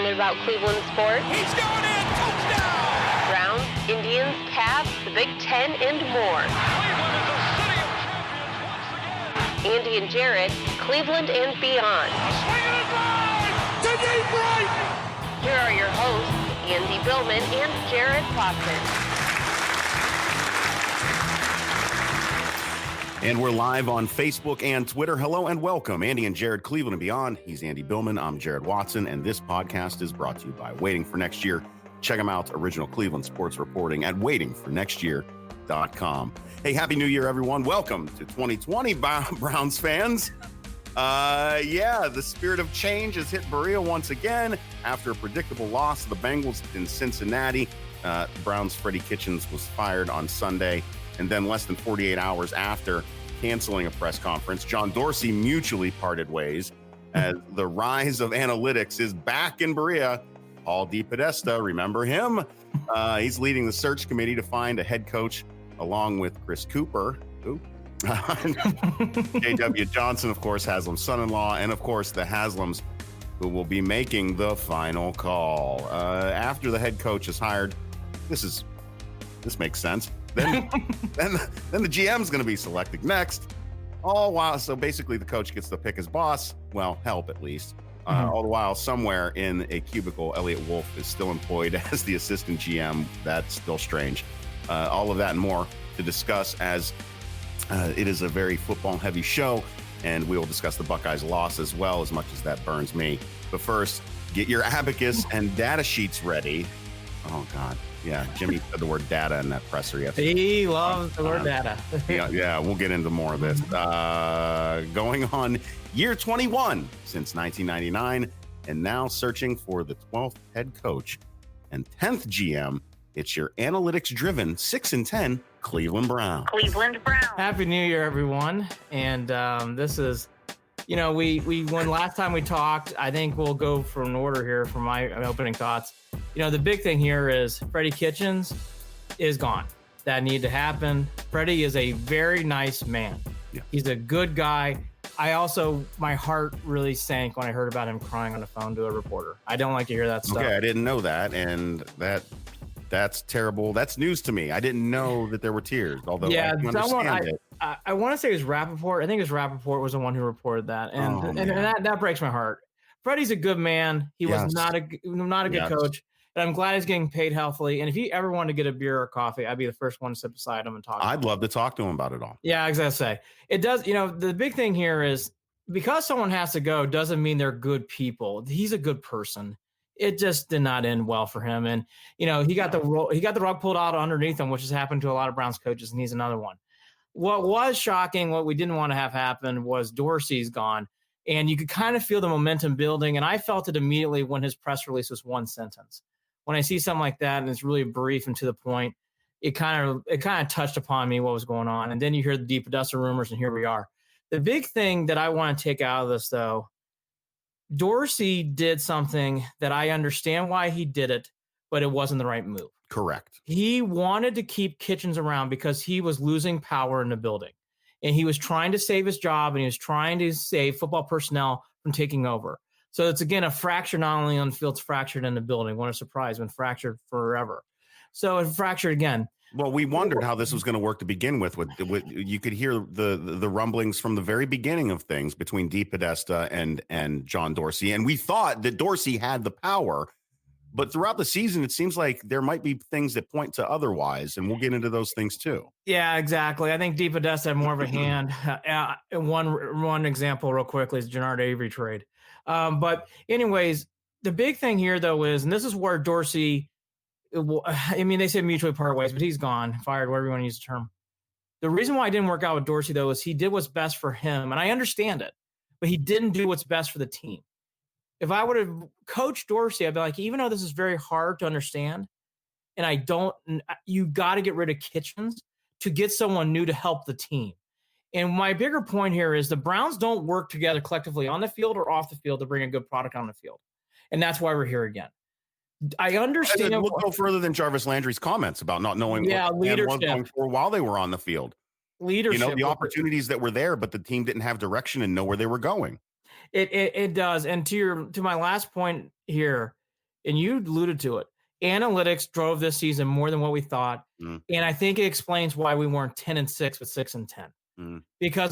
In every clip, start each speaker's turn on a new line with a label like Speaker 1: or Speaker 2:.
Speaker 1: passionate about Cleveland sports.
Speaker 2: He's going in! Touchdown!
Speaker 1: Browns, Indians, Cavs, the Big Ten, and more.
Speaker 2: Cleveland is a city of champions once again!
Speaker 1: Andy and Jarid, Cleveland and beyond.
Speaker 2: A swing and a drive! To deep right!
Speaker 1: Here are your hosts, Andy Billman and Jarid Watson.
Speaker 3: And we're live on Facebook and Twitter. Hello and welcome, Andy and Jarid, Cleveland and beyond. He's Andy Billman. I'm Jarid Watson, and this podcast is brought to you by Waiting for Next Year. Check them out, original Cleveland sports reporting at waitingfornextyear.com. Hey, Happy New Year, everyone. Welcome to 2020, Browns fans. The spirit of change has hit Berea once again after a predictable loss to the Bengals in Cincinnati. Browns' Freddie Kitchens was fired on Sunday. And then less than 48 hours after canceling a press conference, John Dorsey mutually parted ways as the rise of analytics is back in Berea. Paul DePodesta, remember him? He's leading the search committee to find a head coach along with Chris Cooper, J.W. Johnson, of course, Haslem's son-in-law, and of course the Haslems who will be making the final call. After the head coach is hired, this makes sense. Then the GM is going to be selected next. All while, so basically the coach gets to pick his boss. Well, help at least. All the while, somewhere in a cubicle, Elliot Wolf is still employed as the assistant GM. That's still strange. All of that and more to discuss as it is a very football-heavy show, and we will discuss the Buckeyes' loss as well, as much as that burns me. But first, get your abacus and data sheets ready. Oh, God. Yeah, Jimmy said the word data in that presser yesterday.
Speaker 4: He loves the word data.
Speaker 3: yeah, we'll get into more of this. Going on year 21 since 1999, and now searching for the 12th head coach and 10th GM. It's your analytics-driven 6-10 Cleveland Browns.
Speaker 4: Happy New Year, everyone. And this is, when last time we talked, I think we'll go from an order here for my opening thoughts. The big thing here is Freddie Kitchens is gone. That needed to happen. Freddie is a very nice man.
Speaker 3: Yeah.
Speaker 4: He's a good guy. My heart really sank when I heard about him crying on the phone to a reporter. I don't like to hear that stuff.
Speaker 3: Okay, I didn't know that, and that's terrible. That's news to me. I didn't know that there were tears, although I can understand it.
Speaker 4: I want to say it was Rappaport. I think it was Rappaport was the one who reported that, and that breaks my heart. Freddie's a good man. He was not a good coach. And I'm glad he's getting paid healthily. And if he ever wanted to get a beer or coffee, I'd be the first one to sit beside him and talk.
Speaker 3: I'd love to talk to him about it all.
Speaker 4: Yeah, as I say, it does. The big thing here is because someone has to go doesn't mean they're good people. He's a good person. It just did not end well for him. And, he got the rug pulled out underneath him, which has happened to a lot of Browns coaches. And he's another one. What was shocking, what we didn't want to have happen was Dorsey's gone. And you could kind of feel the momentum building. And I felt it immediately when his press release was one sentence. When I see something like that and it's really brief and to the point, it kind of touched upon me what was going on. And then you hear the DePodesta rumors, and here we are. The big thing that I want to take out of this, though, Dorsey did something that I understand why he did it, but it wasn't the right move.
Speaker 3: Correct.
Speaker 4: He wanted to keep Kitchens around because he was losing power in the building. And he was trying to save his job, and he was trying to save football personnel from taking over. So it's, again, a fracture not only on the field, it's fractured in the building. What a surprise, when fractured forever. So it fractured again.
Speaker 3: Well, we wondered how this was going to work to begin with. You could hear the rumblings from the very beginning of things between DePodesta and John Dorsey. And we thought that Dorsey had the power. But throughout the season, it seems like there might be things that point to otherwise, and we'll get into those things too.
Speaker 4: Yeah, exactly. I think DePodesta had more of a hand. One example real quickly is Jannard Avery trade. But anyways, the big thing here, though, is, and this is where Dorsey, they say mutually part ways, but he's gone, fired, whatever you want to use the term. The reason why it didn't work out with Dorsey, though, is he did what's best for him, and I understand it, but he didn't do what's best for the team. If I would have coached Dorsey, I'd be like, even though this is very hard to understand, and you got to get rid of Kitchens to get someone new to help the team. And my bigger point here is the Browns don't work together collectively on the field or off the field to bring a good product on the field. And that's why we're here again. I understand.
Speaker 3: We'll go further than Jarvis Landry's comments about not knowing what leadership was going for while they were on the field.
Speaker 4: Leadership.
Speaker 3: The opportunities that were there, but the team didn't have direction and know where they were going.
Speaker 4: It does. And to my last point here, and you alluded to it. Analytics drove this season more than what we thought, and I think it explains why we weren't 10-6 with 6-10. Because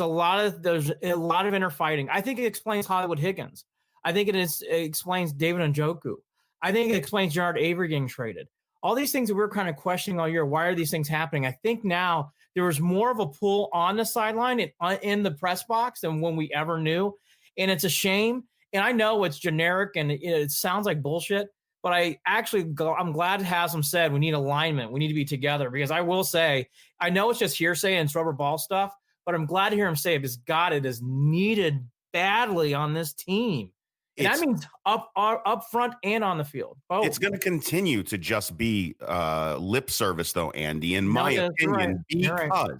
Speaker 4: there's a lot of inner fighting. I think it explains Hollywood Higgins. I think it explains David Njoku. I think it explains Jared Avery getting traded. All these things that we were kind of questioning all year. Why are these things happening? I think now there was more of a pull on the sideline in the press box than when we ever knew. And it's a shame. And I know it's generic and it sounds like bullshit, but I'm glad Haslem said we need alignment. We need to be together, because I will say, I know it's just hearsay and it's rubber ball stuff, but I'm glad to hear him say it, because God, it is needed badly on this team. And that means up front and on the field. Both.
Speaker 3: It's going to continue to just be lip service, though, Andy, in my opinion, because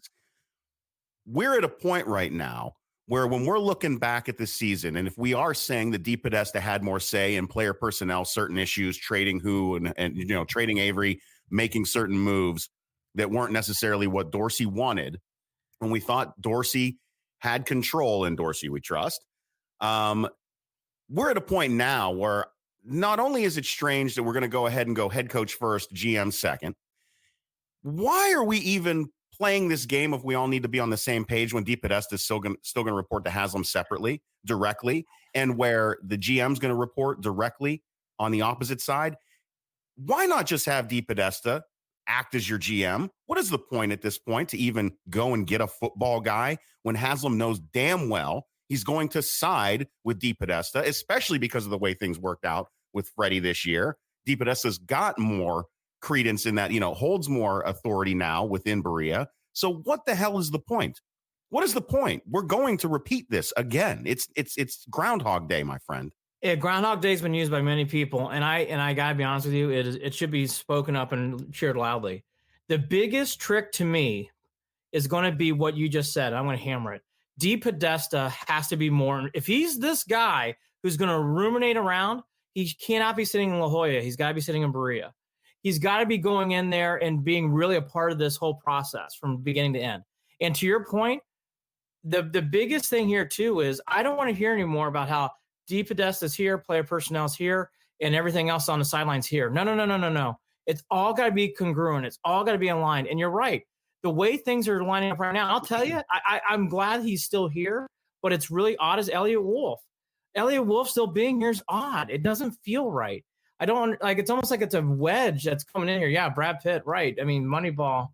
Speaker 3: we're at a point right now where when we're looking back at the season, and if we are saying that DePodesta had more say in player personnel, certain issues, trading and trading Avery, making certain moves that weren't necessarily what Dorsey wanted, when we thought Dorsey had control, and Dorsey we trust, we're at a point now where not only is it strange that we're going to go ahead and go head coach first, GM second, why are we even playing this game if we all need to be on the same page when DePodesta is still going to report to Haslem separately, directly, and where the GM's going to report directly on the opposite side? Why not just have DePodesta act as your GM? What is the point at this point to even go and get a football guy when Haslem knows damn well he's going to side with DePodesta, especially because of the way things worked out with Freddie this year? DePodesta's got more credence in that, holds more authority now within Berea. So what the hell is the point? What is the point? We're going to repeat this again. It's Groundhog Day, my friend.
Speaker 4: Yeah, Groundhog Day has been used by many people, and I gotta be honest with you, it should be spoken up and cheered loudly. The biggest trick to me is going to be what you just said. I'm going to hammer it. DePodesta has to be more. If he's this guy who's going to ruminate around, he cannot be sitting in La Jolla. He's got to be sitting in Berea. He's got to be going in there and being really a part of this whole process from beginning to end. And to your point, the biggest thing here too is I don't want to hear anymore about how DePodesta's here, player personnel's here, and everything else on the sidelines here. No. It's all got to be congruent. It's all got to be aligned. And you're right. The way things are lining up right now, I'll tell you, I'm glad he's still here, but it's really odd as Elliott Wolf. Elliott Wolf still being here is odd. It doesn't feel right. I don't like. It's almost like it's a wedge that's coming in here. Yeah, Brad Pitt, right? I mean, Moneyball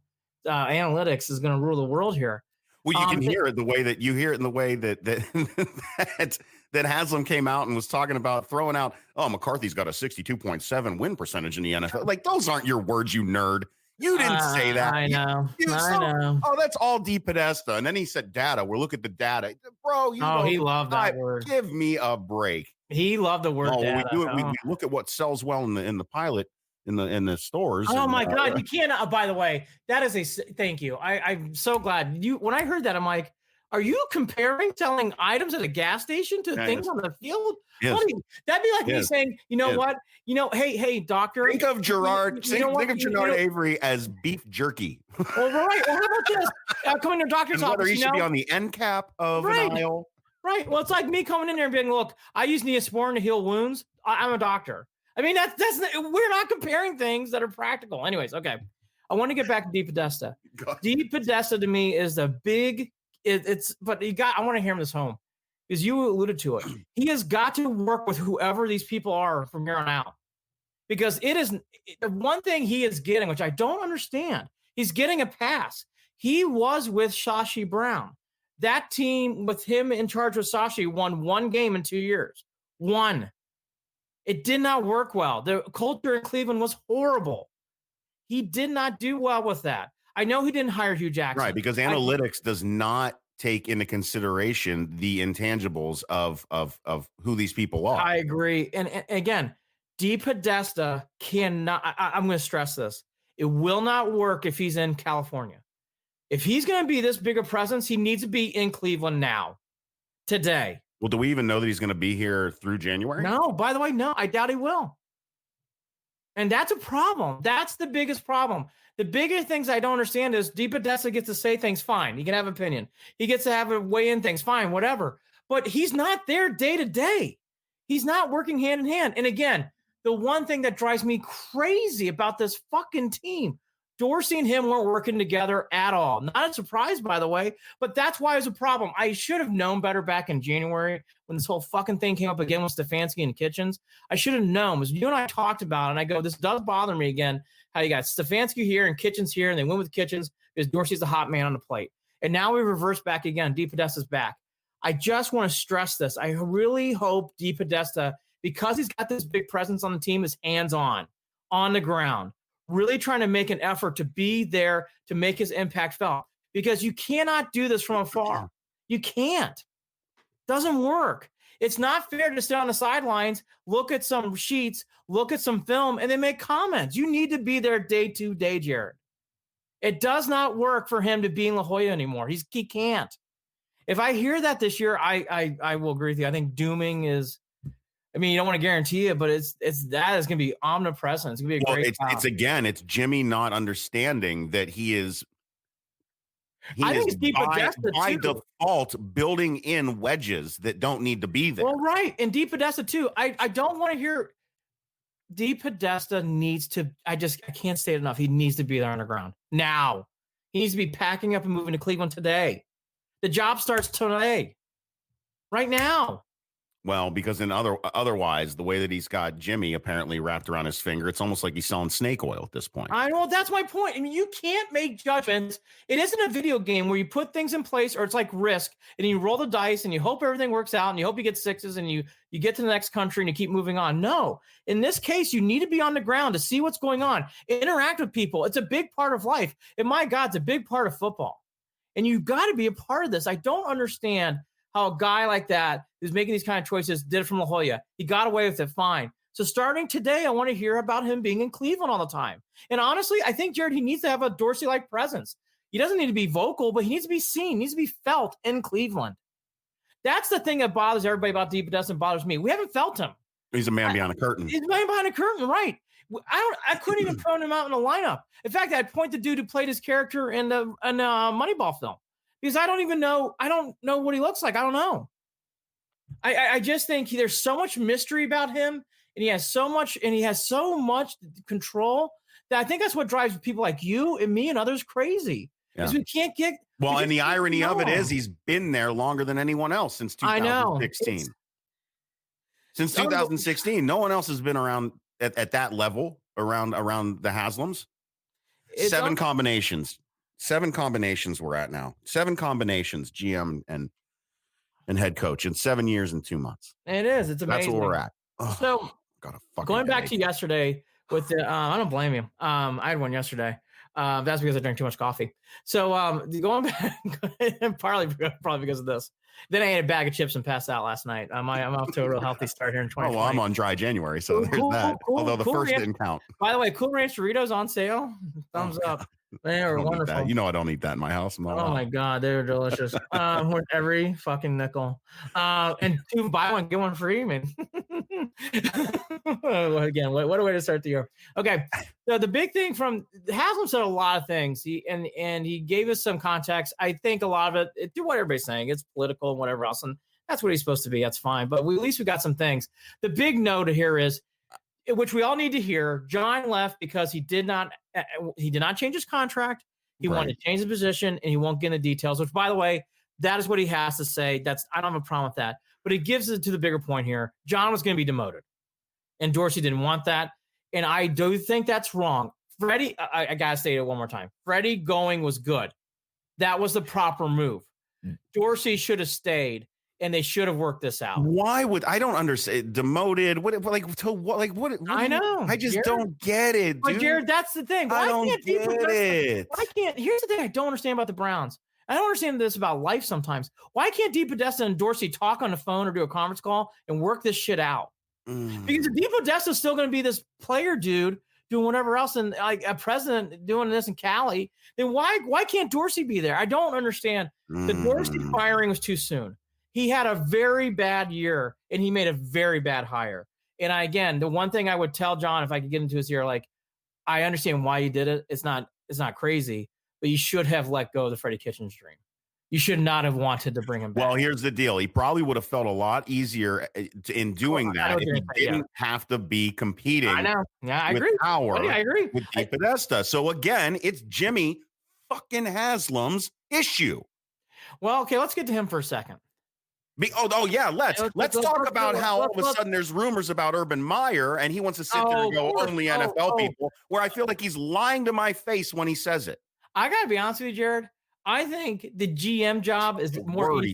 Speaker 4: analytics is going to rule the world here.
Speaker 3: Well, you can hear it the way that you hear it in the way that that Haslem came out and was talking about throwing out. Oh, McCarthy's got a 62.7 win percentage in the NFL. Like, those aren't your words, you nerd. You didn't say that.
Speaker 4: I know. I know.
Speaker 3: Oh, that's all DePodesta. And then he said data. We'll look at the data. Bro,
Speaker 4: he loved that word.
Speaker 3: Give me a break.
Speaker 4: He loved the word data.
Speaker 3: We do it. We look at what sells well in the pilot in the stores.
Speaker 4: Oh, my God. You can't. By the way, that is thank you. I'm so glad. When I heard that, I'm like, are you selling items at a gas station to things on the field?
Speaker 3: Yes.
Speaker 4: That'd be like me saying, what? Hey, doctor.
Speaker 3: Think of Jarid. Think of Jarid Avery as beef jerky.
Speaker 4: Well, right. Well, how about this? Coming to a doctor's office.
Speaker 3: He should be on the end cap of an aisle.
Speaker 4: Right. Well, it's like me coming in there and being, look, I use Neosporin to heal wounds. I'm a doctor. I mean, we're not comparing things that are practical. Anyways, okay. I want to get back to DePodesta. DePodesta to me is the big. I want to hammer this home because you alluded to it. He has got to work with whoever these people are from here on out, because it is the one thing he is getting, which I don't understand. He's getting a pass. He was with Sashi Brown. That team with him in charge with Sashi won one game in 2 years. One. It did not work well. The culture in Cleveland was horrible. He did not do well with that. I know he didn't hire Hugh Jackson.
Speaker 3: Right, because analytics does not take into consideration the intangibles of who these people are.
Speaker 4: I agree. And again, DePodesta cannot, I'm going to stress this. It will not work if he's in California. If he's going to be this big a presence, he needs to be in Cleveland now, today.
Speaker 3: Well, do we even know that he's going to be here through January?
Speaker 4: No, by the way, no, I doubt he will. And that's a problem. That's the biggest problem. The bigger things I don't understand is DePodesta gets to say things, fine. He can have opinion. He gets to have a weigh in things, fine, whatever. But he's not there day to day. He's not working hand in hand. And again, the one thing that drives me crazy about this fucking team. Dorsey and him weren't working together at all. Not a surprise, by the way, but that's why it was a problem. I should have known better back in January when this whole fucking thing came up again with Stefanski and Kitchens. I should have known, as you and I talked about, and I go, this does bother me again, how you got Stefanski here and Kitchens here, and they went with Kitchens because Dorsey's the hot man on the plate. And now we reverse back again. DePodesta's back. I just want to stress this. I really hope DePodesta, because he's got this big presence on the team, is hands-on, on the ground, really trying to make an effort to be there to make his impact felt, because you cannot do this from afar. You can't. Doesn't work. It's not fair to sit on the sidelines, look at some sheets, look at some film, and then make comments. You need to be there day to day, Jared. It does not work for him to be in La Jolla anymore. He can't. If I hear that this year, I will agree with you. I think dooming is, I mean, you don't want to guarantee it, but it's that is going to be omnipresent. It's going to be a great job.
Speaker 3: It's Jimmy not understanding that he is by default building in wedges that don't need to be there.
Speaker 4: Well, right. And DePodesta too. I don't want to hear DePodesta needs to, I can't say it enough. He needs to be there on the ground now. He needs to be packing up and moving to Cleveland today. The job starts today, right now.
Speaker 3: Well, because otherwise, the way that he's got Jimmy apparently wrapped around his finger, it's almost like he's selling snake oil at this point.
Speaker 4: I know, that's my point. I mean, you can't make judgments. It isn't a video game where you put things in place, or it's like Risk, and you roll the dice and you hope everything works out and you hope you get sixes and you get to the next country and you keep moving on. No, in this case, you need to be on the ground to see what's going on. Interact with people. It's a big part of life. And my God, it's a big part of football. And you've got to be a part of this. I don't understand how a guy like that who's making these kind of choices did it from La Jolla. He got away with it fine. So starting today, I want to hear about him being in Cleveland all the time. And honestly, I think, Jared, he needs to have a Dorsey-like presence. He doesn't need to be vocal, but he needs to be seen, needs to be felt in Cleveland. That's the thing that bothers everybody about DePodesta and bothers me. We haven't felt him.
Speaker 3: He's a man behind a curtain.
Speaker 4: He's a man behind a curtain, right. I couldn't even throw him out in the lineup. In fact, I'd point the dude who played his character in the Moneyball film. Because I don't know what he looks like. I don't know. I just think there's so much mystery about him, and he has so much control that I think that's what drives people like you and me and others crazy. Because we can't get.
Speaker 3: Well, and the irony of it is he's been there longer than anyone else since 2016. Since 2016, no one else has been around at that level around the Haslems. Seven combinations we're at now. 7 combinations, GM and head coach in 7 years and 2 months.
Speaker 4: It is. It's amazing.
Speaker 3: That's where we're at.
Speaker 4: Oh, so going back to yesterday with the, I don't blame you. I had one yesterday. That's because I drank too much coffee. So going back, probably because of this. Then I ate a bag of chips and passed out last night. I'm off to a real healthy start here in 2020.
Speaker 3: Oh, well, I'm on dry January, so there's that. Although the first didn't count.
Speaker 4: By the way, Cool Ranch Doritos on sale. Thumbs up. They are wonderful.
Speaker 3: You know I don't eat that in my house.
Speaker 4: My God, they're delicious. Worth every fucking nickel. And 2 buy one, get one free, man. Again, what a way to start the year. Okay, so the big thing from Haslem said a lot of things. He gave us some context. I think a lot of it, do what everybody's saying. It's political and whatever else, and that's what he's supposed to be. That's fine. But at least we got some things. The big note here is, which we all need to hear, John left because he did not change his contract. He wanted to change the position, and he won't get into details, which, by the way, that is what he has to say. I don't have a problem with that. But it gives it to the bigger point here. John was going to be demoted, and Dorsey didn't want that. And I do think that's wrong. Freddie, I got to say it one more time. Freddie going was good. That was the proper move. Dorsey should have stayed. And they should have worked this out.
Speaker 3: Why would I don't understand? Demoted? What? I know. I just don't get it, dude.
Speaker 4: But Jared, that's the thing.
Speaker 3: I don't get it.
Speaker 4: Why can't? Here's the thing I don't understand about the Browns. I don't understand this about life sometimes. Why can't DePodesta and Dorsey talk on the phone or do a conference call and work this shit out? Because if DePodesta is still going to be this player dude doing whatever else, and like a president doing this in Cali, then why can't Dorsey be there? I don't understand. The Dorsey firing was too soon. He had a very bad year, and he made a very bad hire. And again, the one thing I would tell John, if I could get into his ear, like, I understand why you did it. It's not crazy, but you should have let go of the Freddie Kitchens dream. you should not have wanted to bring him back.
Speaker 3: Well, here's the deal. He probably would have felt a lot easier in doing that if he didn't have to be competing.
Speaker 4: I know. Yeah, I
Speaker 3: with
Speaker 4: agree.
Speaker 3: power
Speaker 4: I agree.
Speaker 3: with DePodesta. So again, it's Jimmy fucking Haslem's issue.
Speaker 4: Well, okay, let's get to him for a second.
Speaker 3: Yeah, let's talk about how all of a sudden there's rumors about Urban Meyer and he wants to sit there and go only NFL people, where I feel like he's lying to my face when he says it.
Speaker 4: I gotta be honest with you, Jared. I think the GM job is more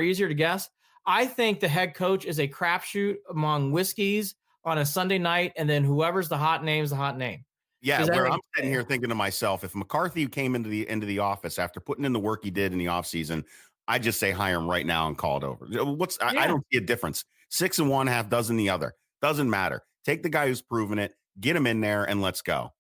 Speaker 4: easier to guess. I think the head coach is a crapshoot among whiskeys on a Sunday night, and then whoever's the hot name is the hot name.
Speaker 3: Yeah, where I'm sitting here thinking to myself, if McCarthy came into the office after putting in the work he did in the offseason, I just say hire him right now and call it over. I don't see a difference. 6 and 1, half dozen the other. Doesn't matter. Take the guy who's proven it, get him in there, and let's go.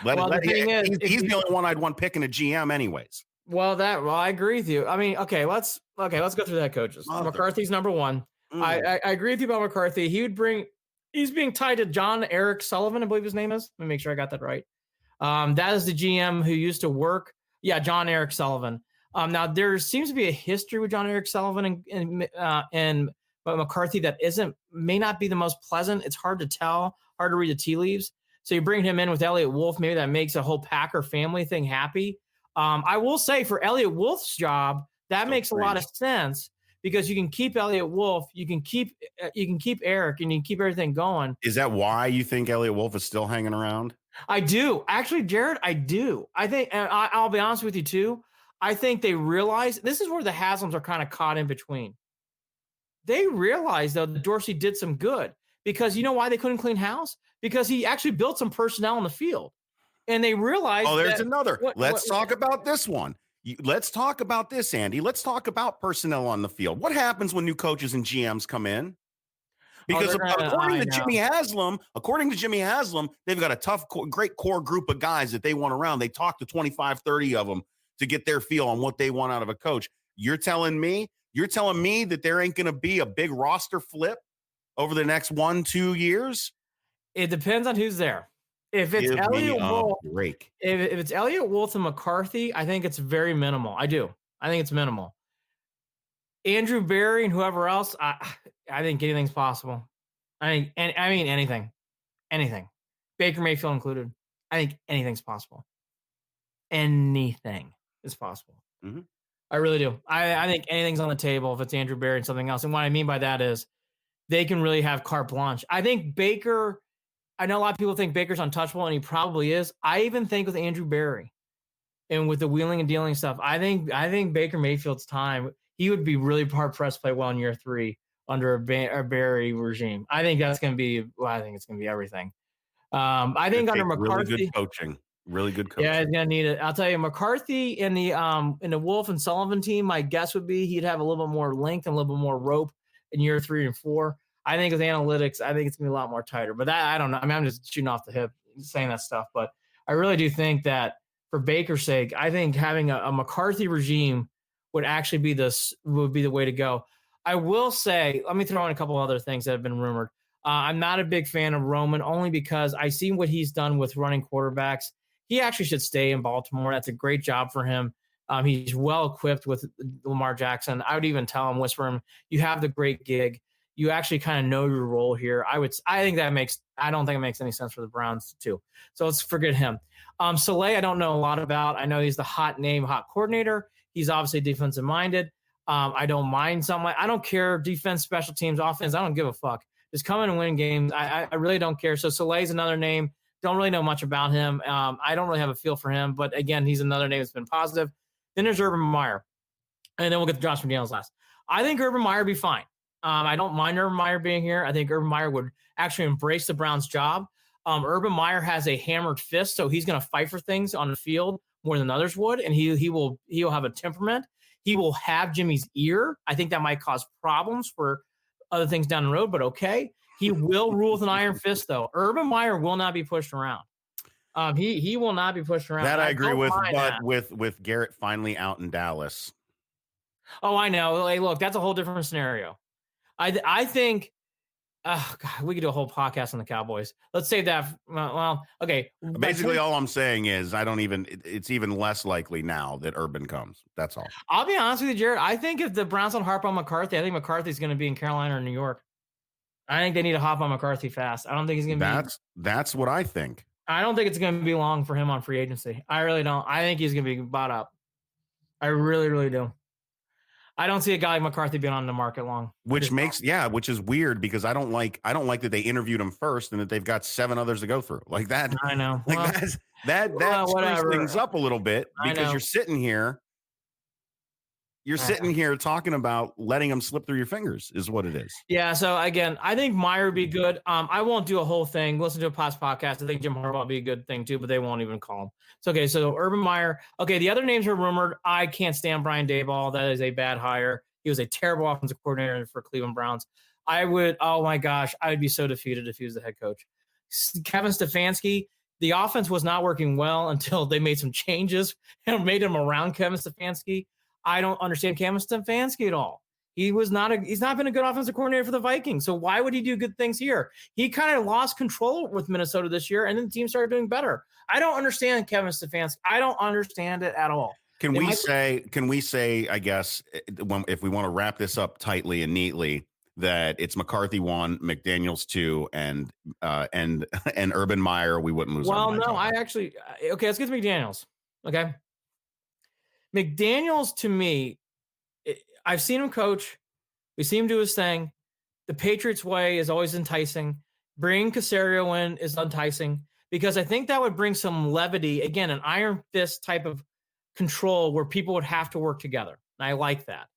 Speaker 3: He's the only one I'd want picking a GM anyways.
Speaker 4: Well, I agree with you. I mean, let's go through the head coaches. McCarthy's number one. I agree with you about McCarthy. He's being tied to John Eric Sullivan, I believe his name is. Let me make sure I got that right. That is the GM who used to work. Yeah, John Eric Sullivan. Now there seems to be a history with John Eric Sullivan and McCarthy that may not be the most pleasant. It's hard to tell, hard to read the tea leaves. So you bring him in with Elliott Wolf, maybe that makes a whole Packer family thing happy. I will say for Elliott Wolf's job, that makes a lot of sense because you can keep Elliott Wolf, you can keep Eric, and you can keep everything going.
Speaker 3: Is that why you think Elliott Wolf is still hanging around?
Speaker 4: I do. Actually, Jared, I do. I think, and I'll be honest with you too, I think they realize this is where the Haslems are kind of caught in between. They realize, though, that Dorsey did some good because you know why they couldn't clean house? Because he actually built some personnel on the field. And they realized. Oh,
Speaker 3: there's another. Let's talk about this one. Let's talk about this, Andy. Let's talk about personnel on the field. What happens when new coaches and GMs come in? Because according to Jimmy Haslem, they've got a tough, great core group of guys that they want around. They talk to 25, 30 of them to get their feel on what they want out of a coach. You're telling me that there ain't going to be a big roster flip over the next 1-2 years?
Speaker 4: It depends on who's there. If it's Elliott Wolf, if it's Elliott Wolf and McCarthy, I think it's very minimal. I do. I think it's minimal. Andrew Berry and whoever else, I think anything's possible. I mean anything. Baker Mayfield included. I think anything's possible. Anything is possible.
Speaker 3: Mm-hmm.
Speaker 4: I really do. I think anything's on the table if it's Andrew Berry and something else. And what I mean by that is they can really have carte blanche. I think Baker. I know a lot of people think Baker's untouchable, and he probably is. I even think with Andrew Berry and with the wheeling and dealing stuff, I think Baker Mayfield's time, he would be really hard-pressed to play well in year 3 under a Berry regime. I think that's going to be I think it's going to be everything. I think under McCarthy.
Speaker 3: Really good coaching.
Speaker 4: Yeah, he's going to need it. I'll tell you, McCarthy in the Wolf and Sullivan team, my guess would be he'd have a little bit more length and a little bit more rope in year 3 and 4. I think with analytics, I think it's going to be a lot more tighter. But that, I don't know. I mean, I'm just shooting off the hip saying that stuff. But I really do think that for Baker's sake, I think having a McCarthy regime would actually be the way to go. I will say, let me throw in a couple other things that have been rumored. I'm not a big fan of Roman only because I see what he's done with running quarterbacks. He actually should stay in Baltimore. That's a great job for him. He's well equipped with Lamar Jackson. I would even whisper him, you have the great gig. You actually kind of know your role here. I don't think it makes any sense for the Browns too. So let's forget him. Saleh, I don't know a lot about. I know he's the hot coordinator. He's obviously defensive minded. I don't mind something I don't care. Defense, special teams, offense. I don't give a fuck. Just come in and win games. I really don't care. So Saleh's another name. Don't really know much about him. I don't really have a feel for him. But again, he's another name that's been positive. Then there's Urban Meyer. And then we'll get to Josh McDaniels last. I think Urban Meyer would be fine. I don't mind Urban Meyer being here. I think Urban Meyer would actually embrace the Browns' job. Urban Meyer has a hammered fist, so he's going to fight for things on the field more than others would, and he'll have a temperament. He will have Jimmy's ear. I think that might cause problems for other things down the road, but okay. He will rule with an iron fist, though. Urban Meyer will not be pushed around. He will not be pushed around.
Speaker 3: That I agree with, but with Garrett finally out in Dallas.
Speaker 4: Oh, I know. Hey, look, that's a whole different scenario. I think Oh God, we could do a whole podcast on the Cowboys. Let's save that. Well, okay.
Speaker 3: Basically, all I'm saying is it's even less likely now that Urban comes. That's all.
Speaker 4: I'll be honest with you, Jared. I think if the Browns don't harp on McCarthy, I think McCarthy's going to be in Carolina or New York. I think they need to hop on McCarthy fast. I don't think he's going to be.
Speaker 3: That's what I think.
Speaker 4: I don't think it's going to be long for him on free agency. I really don't. I think he's going to be bought up. I really, really do. I don't see a guy like McCarthy being on the market long.
Speaker 3: Which is weird because I don't like that they interviewed him first and that they've got 7 others to go through. Like that.
Speaker 4: I know.
Speaker 3: Like that screws things up a little bit because you're sitting here. You're sitting here talking about letting them slip through your fingers is what it is.
Speaker 4: Yeah. So again, I think Meyer would be good. I won't do a whole thing. Listen to a past podcast. I think Jim Harbaugh would be a good thing too, but they won't even call him. So, okay. So Urban Meyer. Okay. The other names are rumored. I can't stand Brian Daboll. That is a bad hire. He was a terrible offensive coordinator for Cleveland Browns. Oh my gosh, I would be so defeated if he was the head coach. Kevin Stefanski. The offense was not working well until they made some changes and made him around Kevin Stefanski. I don't understand Kevin Stefanski at all. He's not been a good offensive coordinator for the Vikings. So why would he do good things here? He kind of lost control with Minnesota this year, and then the team started doing better. I don't understand Kevin Stefanski. I don't understand it at all.
Speaker 3: Can we say, I guess, if we want to wrap this up tightly and neatly, that it's McCarthy 1, McDaniels 2, and Urban Meyer, we wouldn't lose.
Speaker 4: Well, no, let's get to McDaniels. Okay. McDaniels, to me, I've seen him coach. We see him do his thing. The Patriots way is always enticing. Bringing Caserio in is enticing because I think that would bring some levity. Again, an iron fist type of control where people would have to work together. And I like that.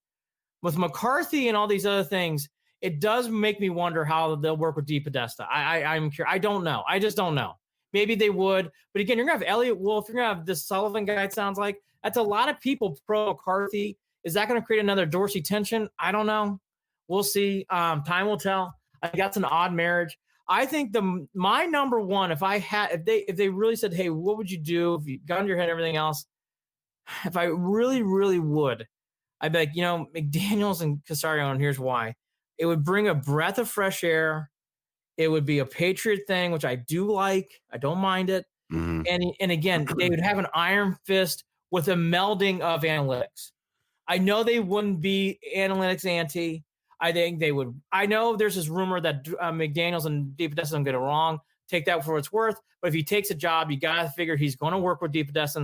Speaker 4: With McCarthy and all these other things, it does make me wonder how they'll work with DePodesta. I'm curious. I don't know. I just don't know. Maybe they would. But again, you're going to have Elliott Wolf. You're going to have this Sullivan guy, it sounds like. That's a lot of people pro McCarthy. Is that going to create another Dorsey tension? I don't know. We'll see. Time will tell. I think that's an odd marriage. I think my number one, if they really said, hey, what would you do if you got into your head and everything else? If I really, really would, I'd be like, McDaniels and Caserio, and here's why. It would bring a breath of fresh air. It would be a Patriot thing, which I do like. I don't mind it. Mm-hmm. And again, they would have an iron fist with a melding of analytics. I know they wouldn't be analytics anti. I think they would. I know there's this rumor that McDaniels and DePodesta don't get it wrong. Take that for what it's worth. But if he takes a job, you got to figure he's going to work with DePodesta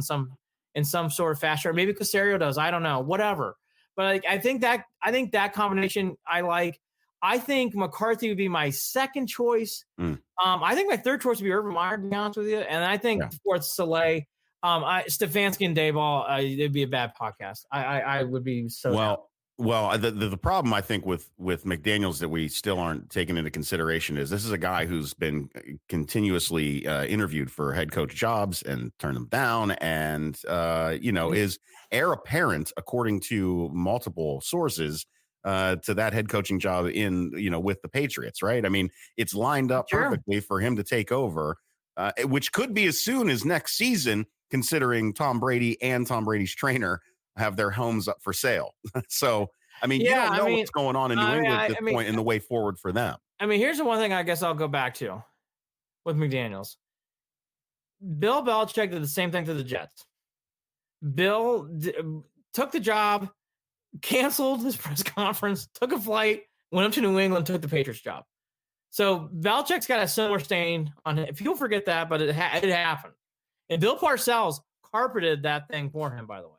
Speaker 4: in some sort of fashion. Or maybe Caserio does. I don't know. Whatever. But I think that combination I like. I think McCarthy would be my second choice. I think my third choice would be Urban Meyer, to be honest with you. And I think fourth, Saleh. Stefanski and Daboll, it'd be a bad podcast. I would be so.
Speaker 3: Well, the problem I think with McDaniels that we still aren't taking into consideration is this is a guy who's been continuously interviewed for head coach jobs and turned them down, and is heir apparent according to multiple sources to that head coaching job with the Patriots, right? I mean, it's lined up perfectly for him to take over, which could be as soon as next season, considering Tom Brady and Tom Brady's trainer have their homes up for sale. So, I mean, you don't know what's going on in New England at this point and the way forward for them.
Speaker 4: I mean, here's the one thing I guess I'll go back to with McDaniels. Bill Belichick did the same thing to the Jets. Bill took the job, canceled his press conference, took a flight, went up to New England, took the Patriots job. So Belichick's got a similar stain on it. People forget that, but it happened. And Bill Parcells carpeted that thing for him, by the way.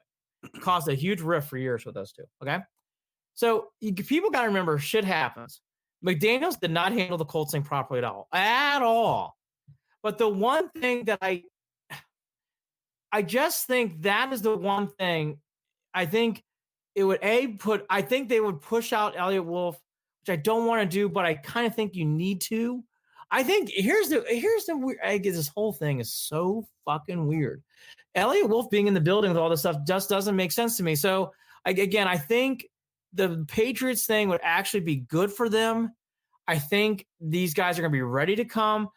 Speaker 4: Caused a huge rift for years with those two. Okay. So people got to remember shit happens. McDaniels did not handle the Colts thing properly at all. But the one thing that I just think that is the one thing I think it would I think they would push out Elliott Wolf, which I don't want to do, but I kind of think you need to. I think here's the weird. I guess this whole thing is so fucking weird. Elliott Wolf being in the building with all this stuff just doesn't make sense to me. So I think the Patriots thing would actually be good for them. I think these guys are going to be ready to come.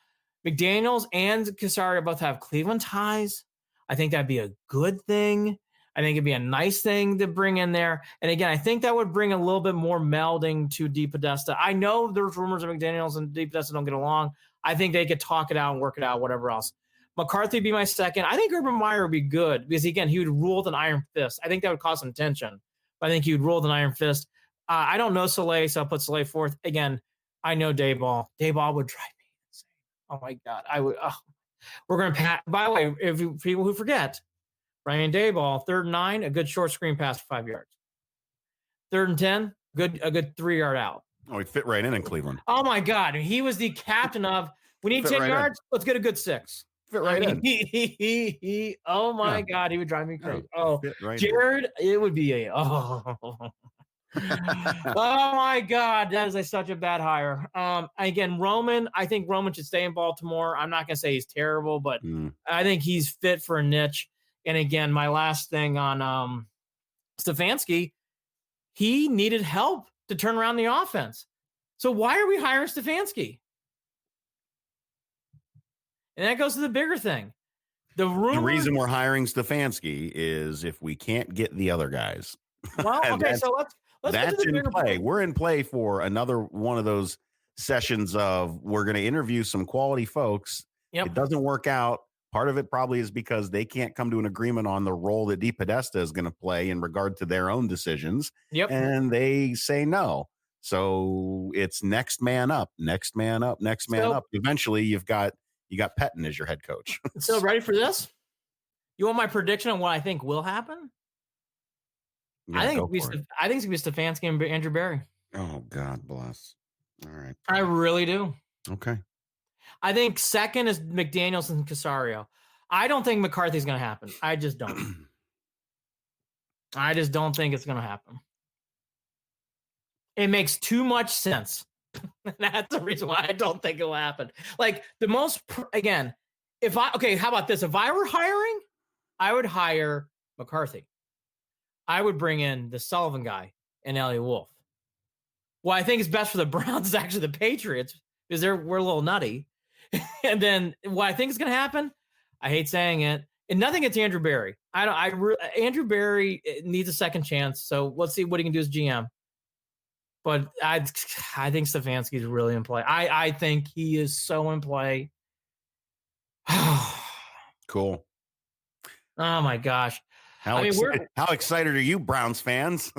Speaker 4: McDaniels and Caserio both have Cleveland ties. I think that'd be a good thing. I think it'd be a nice thing to bring in there. And again, I think that would bring a little bit more melding to DePodesta. I know there's rumors of McDaniels and DePodesta don't get along. I think they could talk it out and work it out, whatever else. McCarthy would be my second. I think Urban Meyer would be good because, again, he would rule with an iron fist. I think that would cause some tension, but I think he would rule with an iron fist. I don't know Soleil, so I'll put Soleil fourth. Again, I know Dayball. Dayball would drive me insane. Oh, my God. I would. We're going to pass. By the way, if people who forget, Ryan Dayball, 3rd and 9, a good short screen pass for 5 yards. 3rd and 10, a good 3-yard out.
Speaker 3: Oh, he fit right in Cleveland.
Speaker 4: Oh, my God. He was the captain of, we need 10 yards, let's get a good 6.
Speaker 3: Fit right in.
Speaker 4: Oh, my God. He would drive me crazy. Jarid, it would be oh, my God. That is such a bad hire. Again, Roman, I think Roman should stay in Baltimore. I'm not going to say he's terrible, but I think he's fit for a niche. And again, my last thing on Stefanski, he needed help to turn around the offense. So why are we hiring Stefanski? And that goes to the bigger thing. The
Speaker 3: reason we're hiring Stefanski is if we can't get the other guys.
Speaker 4: Well, okay, so let's
Speaker 3: that's
Speaker 4: get to the
Speaker 3: in play. We're in play for another one of those sessions of we're going to interview some quality folks.
Speaker 4: Yep.
Speaker 3: It doesn't work out. Part of it probably is because they can't come to an agreement on the role that DePodesta is going to play in regard to their own decisions.
Speaker 4: Yep.
Speaker 3: And they say no. So it's next man up, next man up, next man up. Eventually you got Pettin as your head coach.
Speaker 4: So ready for this? You want my prediction on what I think will happen?
Speaker 3: Yeah,
Speaker 4: I think it's going to be Stefanski and Andrew Berry.
Speaker 3: Oh, God bless. All right.
Speaker 4: I really do.
Speaker 3: Okay.
Speaker 4: I think second is McDaniels and Casario. I don't think McCarthy's going to happen. I just don't. I just don't think it's going to happen. It makes too much sense. That's the reason why I don't think it will happen. Like again, how about this? If I were hiring, I would hire McCarthy. I would bring in the Sullivan guy and Elliot Wolf. What I think is best for the Browns is actually the Patriots because we're a little nutty. And then what I think is going to happen, I hate saying it, and nothing against Andrew Berry. Andrew Berry needs a second chance. So let's see what he can do as GM. But I think Stefanski is really in play. I think he is so in play.
Speaker 3: Cool.
Speaker 4: Oh my gosh.
Speaker 3: How excited are you, Browns fans,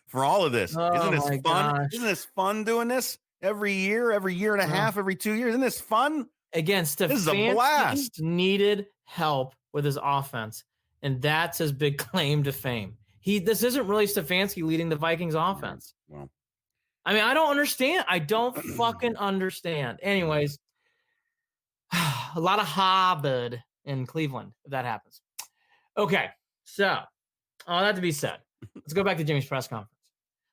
Speaker 3: for all of this?
Speaker 4: Oh,
Speaker 3: Isn't this fun?
Speaker 4: Gosh.
Speaker 3: Isn't this fun doing this every year and a half, every 2 years? Isn't this fun?
Speaker 4: Again,
Speaker 3: This is a blast.
Speaker 4: Needed help with his offense, and that's his big claim to fame. This isn't really Stefanski leading the Vikings offense.
Speaker 3: Well,
Speaker 4: I mean, I don't understand. I don't fucking understand. Anyways, a lot of Hobbit in Cleveland if that happens. Okay, so all that to be said, let's go back to Jimmy's press conference.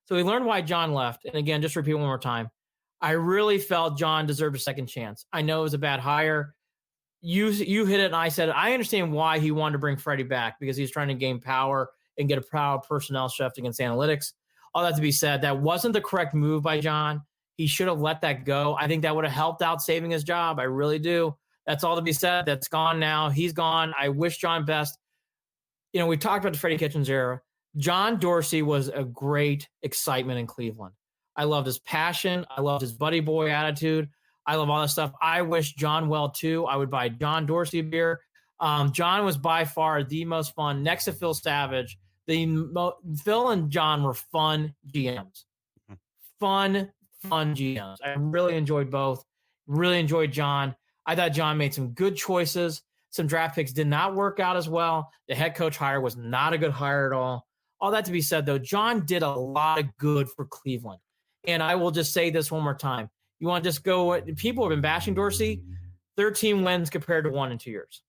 Speaker 4: So we learned why John left, and again, just repeat one more time. I really felt John deserved a second chance. I know it was a bad hire. You hit it, and I said I understand why he wanted to bring Freddie back because he's trying to gain power and get a proud personnel shift against analytics. All that to be said, that wasn't the correct move by John. He should have let that go. I think that would have helped out saving his job. I really do. That's all to be said. That's gone now. He's gone. I wish John best. You know, we talked about the Freddie Kitchens era. John Dorsey was a great excitement in Cleveland. I loved his passion. I loved his buddy boy attitude. I love all that stuff. I wish John well, too. I would buy John Dorsey a beer. John was by far the most fun. Next to Phil Savage, Phil and John were fun GMs. Fun GMs. I really enjoyed both. Really enjoyed John. I thought John made some good choices. Some draft picks did not work out as well. The head coach hire was not a good hire at all. All that to be said, though, John did a lot of good for Cleveland. And I will just say this one more time. You want to just go – people have been bashing Dorsey. 13 wins compared to 1 in 2 years.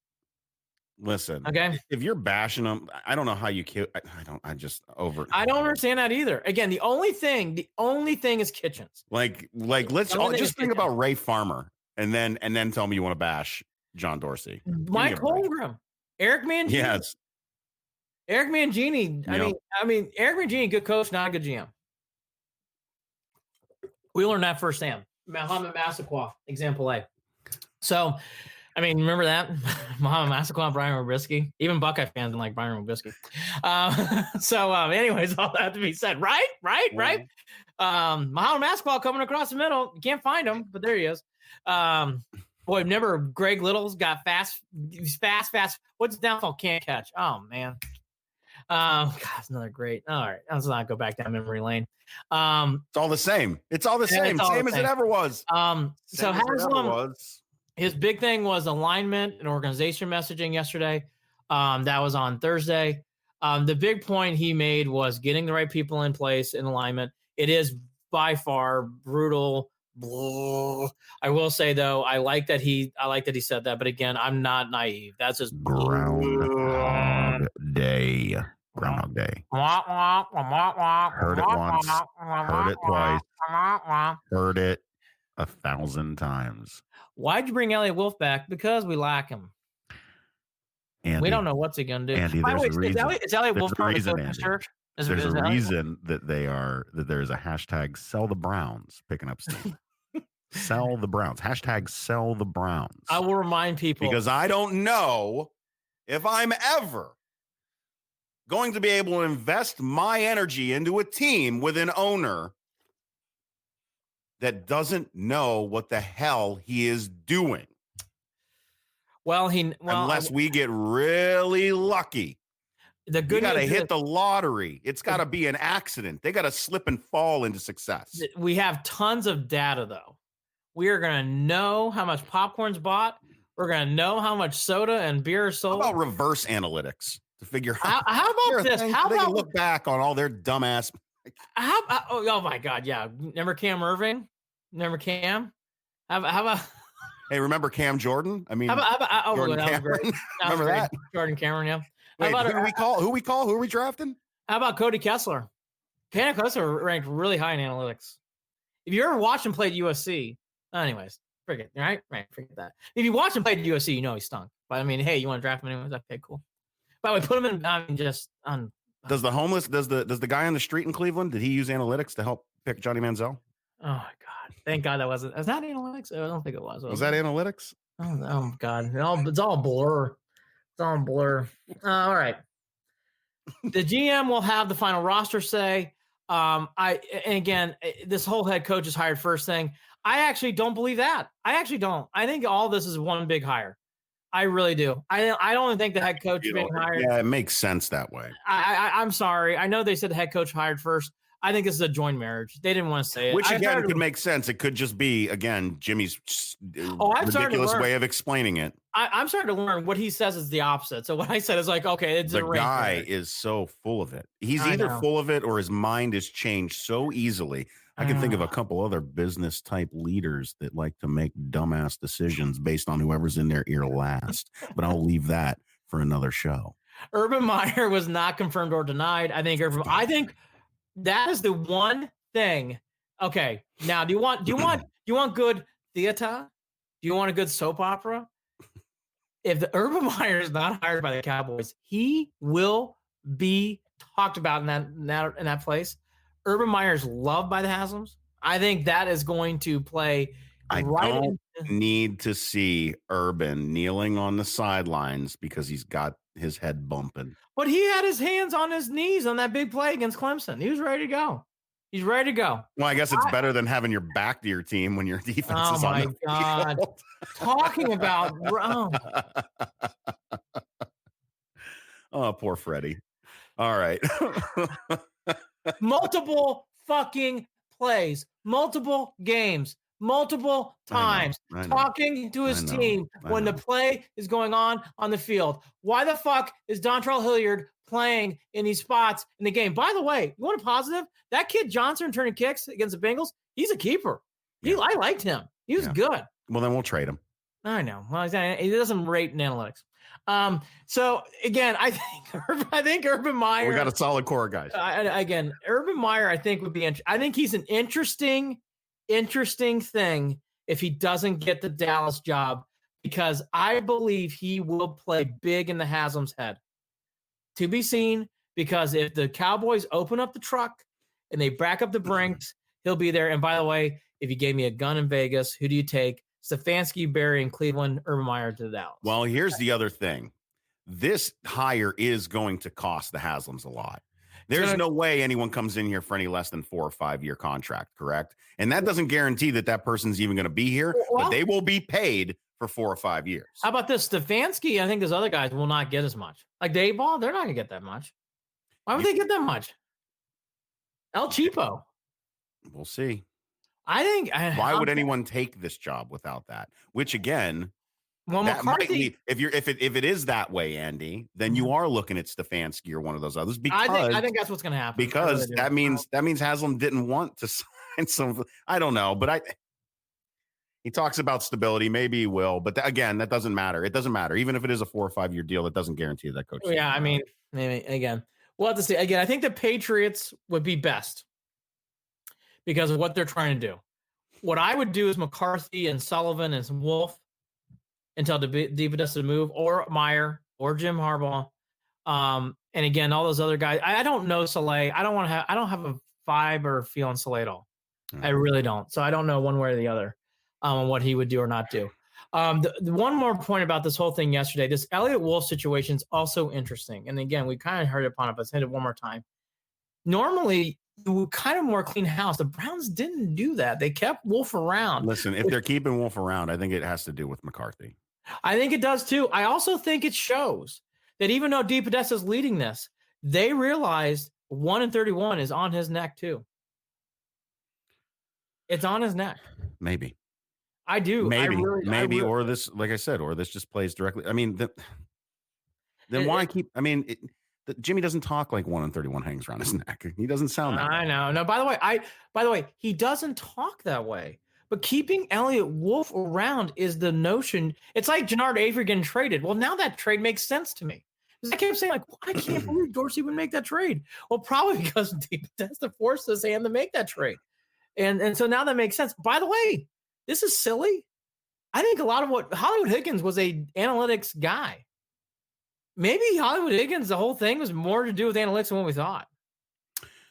Speaker 3: Listen,
Speaker 4: okay.
Speaker 3: If you're bashing them, I don't know how you kill. I don't
Speaker 4: understand that either. Again, the only thing is Kitchens.
Speaker 3: Like let's just think about Ray Farmer and then tell me you want to bash John Dorsey.
Speaker 4: Mike Holmgren, Eric Mangini.
Speaker 3: Yes.
Speaker 4: Eric Mangini.
Speaker 3: Yep.
Speaker 4: I mean, Eric Mangini, good coach, not a good GM. We learned that firsthand. Mohamed Massaquoi, example A. So I mean, remember that? Muhammad Massaquoi, Brian Robisky. Even Buckeye fans didn't like Brian Robisky. Anyways, all that to be said. Right? Muhammad Massaquoi coming across the middle. You can't find him, but there he is. Boy, remember Greg Little's got fast. He's fast. What's the downfall? Can't catch. Oh, man. God, it's another great. All right. Let's not go back down memory lane.
Speaker 3: It's all the same. It's all the same. Same as it ever was.
Speaker 4: So Haslem, his big thing was alignment and organization messaging yesterday. That was on Thursday. The big point he made was getting the right people in place in alignment. It is by far brutal. I will say though, I like that he said that, but again, I'm not naive. That's just
Speaker 3: Groundhog Day. Groundhog Day. Heard it once, heard it twice, heard it 1,000 times.
Speaker 4: Why'd you bring Elliot Wolf back? Because we like him.
Speaker 3: Andy,
Speaker 4: we don't know what's he gonna do.
Speaker 3: Andy, there's a reason.
Speaker 4: Is Elliot Wolf part of the church?
Speaker 3: There's a reason that there's a hashtag sell the Browns picking up steam. Sell the Browns. Hashtag sell the Browns.
Speaker 4: I will remind people.
Speaker 3: Because I don't know if I'm ever going to be able to invest my energy into a team with an owner that doesn't know what the hell he is doing. Unless we get really lucky.
Speaker 4: The good
Speaker 3: you got to hit the lottery. It's got to be an accident. They got to slip and fall into success.
Speaker 4: We have tons of data, though. We are going to know how much popcorn's bought. We're going to know how much soda and beer is sold.
Speaker 3: How about reverse analytics to figure out?
Speaker 4: How about this? How
Speaker 3: they
Speaker 4: about
Speaker 3: can look back on all their dumbass?
Speaker 4: Oh my God, yeah. Remember Cam Irving? Remember Cam? How about?
Speaker 3: Hey, remember Cam Jordan? I mean,
Speaker 4: Jordan
Speaker 3: Cameron. Remember that?
Speaker 4: Jordan Cameron, yeah.
Speaker 3: Wait, who we drafting?
Speaker 4: How about Cody Kessler? Cody Kessler ranked really high in analytics. If you ever watched him play at USC, anyways, forget right, forget that. If you watch him play at USC, you know he stunk. But I mean, hey, you want to draft him anyways? Okay, cool. By the way, put him in. I mean, just on.
Speaker 3: Does the guy on the street in Cleveland? Did he use analytics to help pick Johnny Manziel?
Speaker 4: Oh my God! Thank God that wasn't. Was that analytics? I don't think it was.
Speaker 3: Was that analytics?
Speaker 4: Oh God! It's all blur. It's all blur. All right. The GM will have the final roster say. This whole head coach is hired first thing. I actually don't believe that. I actually don't. I think all this is one big hire. I really do. I don't think the head coach is being hired.
Speaker 3: Yeah, it makes sense that way.
Speaker 4: I'm sorry. I know they said the head coach hired first. I think this is a joint marriage. They didn't want to say it.
Speaker 3: Which again could make sense. It could just be again Jimmy's ridiculous way of explaining it.
Speaker 4: I'm starting to learn what he says is the opposite. So what I said is like, okay, it's
Speaker 3: the guy is so full of it. He's either full of it or his mind is changed so easily. I can think of a couple other business type leaders that like to make dumbass decisions based on whoever's in their ear last. But I'll leave that for another show.
Speaker 4: Urban Meyer was not confirmed or denied. I think that is the one thing. Okay, now do you want good theater? Do you want a good soap opera? If the Urban Meyer is not hired by the Cowboys, he will be talked about in that place. Urban Meyer's loved by the Haslems. I think that is going to play.
Speaker 3: I don't need to see Urban kneeling on the sidelines because he's got his head bumping.
Speaker 4: But he had his hands on his knees on that big play against Clemson. He was ready to go. He's ready to go.
Speaker 3: Well, I guess it's better than having your back to your team when your defense is on the
Speaker 4: God.
Speaker 3: field.
Speaker 4: Talking about
Speaker 3: oh, poor Freddie. All right.
Speaker 4: Multiple fucking plays, multiple games, multiple times, talking to his team when the play is going on the field. Why the fuck is Dontrell Hilliard playing in these spots in the game? By the way, you want a positive? That kid Johnson turning kicks against the Bengals, he's a keeper. I liked him. He was good.
Speaker 3: Well, then we'll trade him.
Speaker 4: I know. Well, he doesn't rate in analytics. So again, I think Urban Meyer.
Speaker 3: We got a solid core, guys.
Speaker 4: Again, Urban Meyer, I think would be. I think he's an interesting thing if he doesn't get the Dallas job, because I believe he will play big in the Haslem's head. To be seen, because if the Cowboys open up the truck and they back up the Brinks, he'll be there. And by the way, if you gave me a gun in Vegas, who do you take? Stefanski, Berea, and Cleveland, Urban Meyer to Dallas.
Speaker 3: Well, here's the other thing. This hire is going to cost the Haslems a lot. There's no way anyone comes in here for any less than 4 or 5 year contract, correct? And that doesn't guarantee that person's even going to be here, but they will be paid for 4 or 5 years.
Speaker 4: How about this? Stefanski, I think those other guys will not get as much. Like Dayball, they're not going to get that much. Why would they get that much? El Cheapo.
Speaker 3: We'll see.
Speaker 4: I think.
Speaker 3: Why would anyone take this job without that? Which again,
Speaker 4: well,
Speaker 3: that
Speaker 4: McCarthy,
Speaker 3: might be, if it is that way, Andy, then you are looking at Stefanski or one of those others. Because
Speaker 4: I think that's what's going to happen.
Speaker 3: Because that means Haslem didn't want to sign some. I don't know, but he talks about stability. Maybe he will, but again, that doesn't matter. It doesn't matter. Even if it is a 4 or 5 year deal, it doesn't guarantee that coach.
Speaker 4: Yeah, I mean, maybe again, we'll have to see. Again, I think the Patriots would be best because of what they're trying to do. What I would do is McCarthy and Sullivan and Wolf until DePodesta to move, or Meyer or Jim Harbaugh. And again, all those other guys. I don't know Saleh. I don't have a vibe or feel on Saleh at all. I really don't. So I don't know one way or the other on what he would do or not do. The one more point about this whole thing yesterday, this Elliott Wolf situation is also interesting. And again, we kind of heard upon it, but let's hit it one more time. Normally, you would kind of more clean house. The Browns didn't do that. They kept Wolf around.
Speaker 3: Listen, if they're keeping Wolf around, I think it has to do with McCarthy.
Speaker 4: I think it does too. I also think it shows that even though DePodesta is leading this, they realized 1-31 is on his neck too. It's on his neck.
Speaker 3: Maybe.
Speaker 4: I do.
Speaker 3: Maybe, or this, like I said, or this just plays directly. I mean, then why keep? I mean, Jimmy doesn't talk like 1-31 hangs around his neck. He doesn't sound that way.
Speaker 4: I know. No, by the way, he doesn't talk that way. But keeping Elliott Wolf around is the notion. It's like Jarid Avery getting traded. Well, now that trade makes sense to me. Because I kept saying, like, I can't believe Dorsey would make that trade. Well, probably because DePodesta forced his hand to make that trade. And so now that makes sense. By the way, this is silly. I think a lot of what Hollywood Higgins was a analytics guy. Maybe Hollywood Higgins, the whole thing was more to do with analytics than what we thought.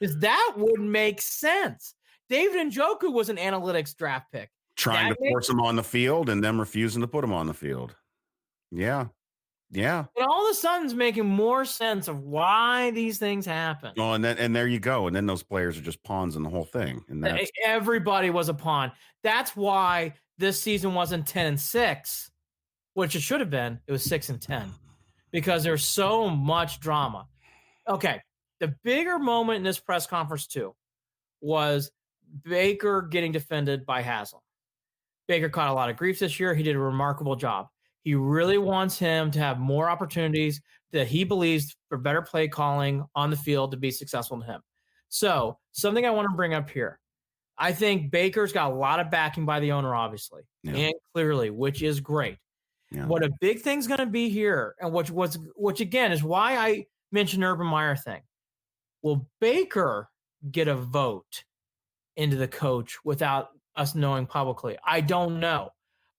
Speaker 4: Because that would make sense. David Njoku was an analytics draft pick.
Speaker 3: Trying to force him on the field and then refusing to put him on the field. Yeah. Yeah.
Speaker 4: And all of a sudden it's making more sense of why these things happen.
Speaker 3: Oh, and there you go. And then those players are just pawns in the whole thing. And
Speaker 4: everybody was a pawn. That's why this season wasn't 10-6, which it should have been. It was 6-10 because there's so much drama. Okay. The bigger moment in this press conference too was Baker getting defended by Haslem. Baker caught a lot of grief this year. He did a remarkable job. He really wants him to have more opportunities that he believes for better play calling on the field to be successful to him. So something I want to bring up here. I think Baker's got a lot of backing by the owner, obviously, and clearly, which is great. Yeah. What a big thing's going to be here, and which again is why I mentioned Urban Meyer thing. Will Baker get a vote into the coach without us knowing publicly? I don't know.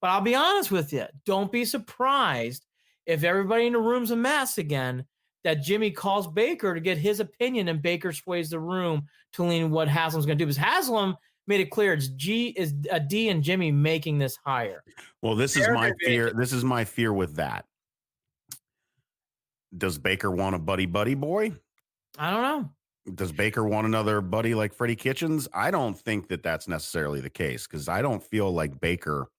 Speaker 4: But I'll be honest with you. Don't be surprised if everybody in the room's a mess again, that Jimmy calls Baker to get his opinion and Baker sways the room to lean what Haslem's going to do. Because Haslem made it clear it's D and Jimmy making this hire.
Speaker 3: Well, this is my fear. This is my fear with that. Does Baker want a buddy boy?
Speaker 4: I don't know.
Speaker 3: Does Baker want another buddy like Freddie Kitchens? I don't think that that's necessarily the case because I don't feel like Baker.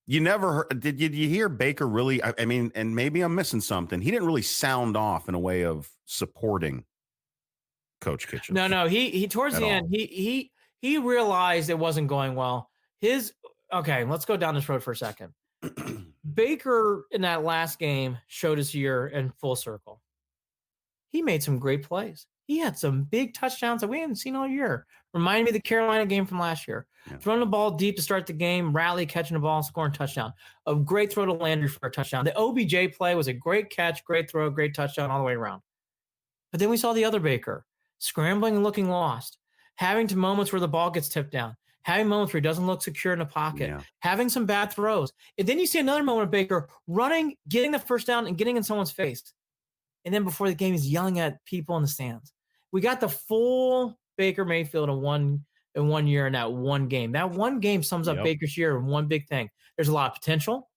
Speaker 3: You never heard, did you hear Baker really? I mean, and maybe I'm missing something. He didn't really sound off in a way of supporting Coach Kitchens.
Speaker 4: No. He towards the end, he realized it wasn't going well. Okay, let's go down this road for a second. Baker in that last game showed his year in full circle. He made some great plays. He had some big touchdowns that we hadn't seen all year. Reminded me of the Carolina game from last year. Yeah. Throwing the ball deep to start the game, rally, catching the ball, scoring touchdown. A great throw to Landry for a touchdown. The OBJ play was a great catch, great throw, great touchdown all the way around. But then we saw the other Baker scrambling and looking lost, having to moments where the ball gets tipped down, having moments where he doesn't look secure in the pocket, having some bad throws. And then you see another moment of Baker running, getting the first down, and getting in someone's face. And then before the game, he's yelling at people in the stands. We got the full Baker Mayfield in in 1 year in that one game. That one game sums up
Speaker 3: Yep.
Speaker 4: Baker's year in one big thing. There's a lot of potential.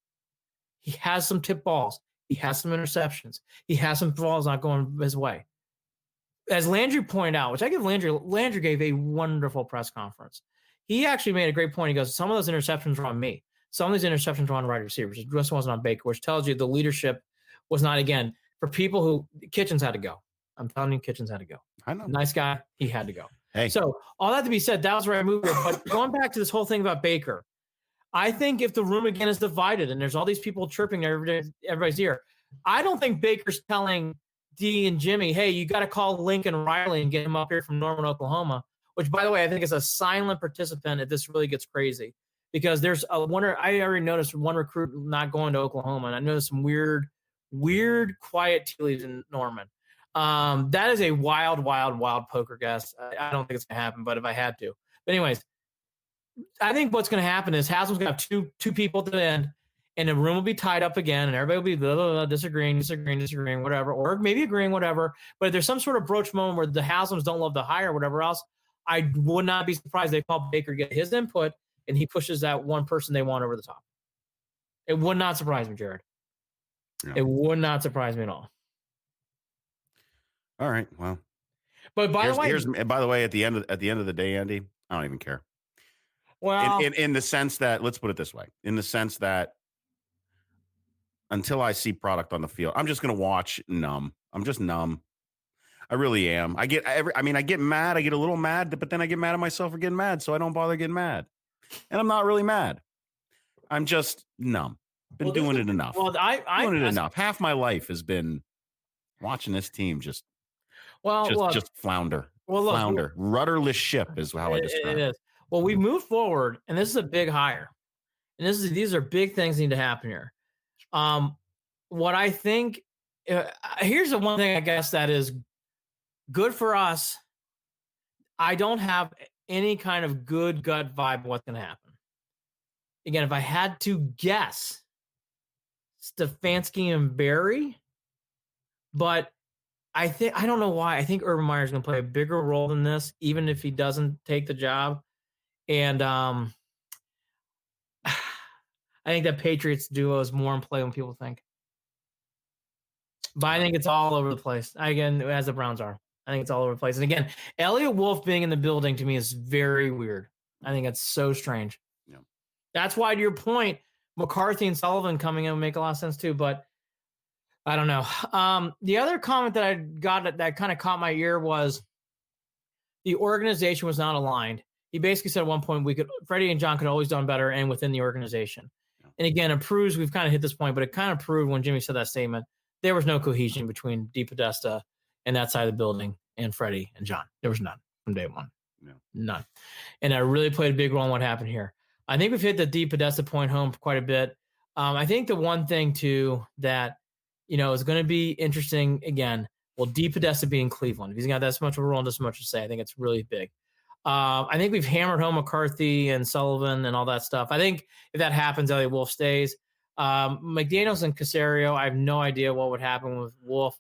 Speaker 4: He has some tip balls. He has some interceptions. He has some balls not going his way. As Landry pointed out, which I give Landry gave a wonderful press conference. He actually made a great point. He goes, some of those interceptions were on me. Some of these interceptions were on wide receivers. It just wasn't on Baker, which tells you the leadership was not, again, for people who Kitchens had to go. I'm telling you, Kitchens had to go.
Speaker 3: I know.
Speaker 4: Nice guy. He had to go.
Speaker 3: Hey.
Speaker 4: So all that to be said, that was where I moved here. But going back to this whole thing about Baker, I think if the room again is divided and there's all these people chirping everybody's ear, I don't think Baker's telling D and Jimmy, hey, you got to call Lincoln Riley and get him up here from Norman, Oklahoma, which, by the way, I think is a silent participant if this really gets crazy. Because there's I already noticed one recruit not going to Oklahoma, and I noticed some weird, quiet tea leaves in Norman. That is a wild poker guess. I don't think it's gonna happen, but if I had to. But anyways, I think what's gonna happen is Haslem's gonna have two people at the end, and the room will be tied up again, and everybody will be blah, blah, blah, disagreeing, whatever, or maybe agreeing, whatever. But if there's some sort of broach moment where the Haslems don't love the hire or whatever else, I would not be surprised they call Baker, get his input, and he pushes that one person they want over the top. It would not surprise me, Jared. Yeah. It would not surprise me at all.
Speaker 3: All right. Well,
Speaker 4: but by
Speaker 3: the way, at the end of the day, Andy, I don't even care.
Speaker 4: Well,
Speaker 3: in the sense that, let's put it this way, in the sense that until I see product on the field, I'm just going to watch numb. I'm just numb. I really am. I get mad. I get a little mad, but then I get mad at myself for getting mad. So I don't bother getting mad. And I'm not really mad. I'm just numb. Been doing it enough.
Speaker 4: Well,
Speaker 3: doing it enough. Half my life has been watching this team just flounder. Flounder. Rudderless ship is how I describe it.
Speaker 4: It is. Well, we move forward, and this is a big hire. And these are big things that need to happen here. What I think, here's the one thing I guess that is good for us. I don't have any kind of good gut vibe of what's going to happen. Again, if I had to guess, Stefanski and Berry, but I don't know why. I think Urban Meyer is going to play a bigger role than this, even if he doesn't take the job. And I think that Patriots duo is more in play than people think. But I think it's all over the place. Again, as the Browns are. I think it's all over the place. And again, Elliott Wolf being in the building to me is very weird. I think it's so strange.
Speaker 3: Yeah.
Speaker 4: That's why, to your point, McCarthy and Sullivan coming in would make a lot of sense too. But I don't know. The other comment that I got that kind of caught my ear was the organization was not aligned. He basically said at one point Freddie and John could always done better and within the organization. Yeah. And again, it proves we've kind of hit this point, but it kind of proved when Jimmy said that statement, there was no cohesion between DePodesta and that side of the building and Freddie and John. There was none from day one.
Speaker 3: Yeah.
Speaker 4: None. And that really played a big role in what happened here. I think we've hit the DePodesta point home quite a bit. I think the one thing too that, is going to be interesting again, DePodesta being Cleveland. If he's got that much of a role and this much to say, I think it's really big. I think we've hammered home McCarthy and Sullivan and all that stuff. I think if that happens, Elliott Wolf stays. McDaniels and Caserio, I have no idea what would happen with Wolf.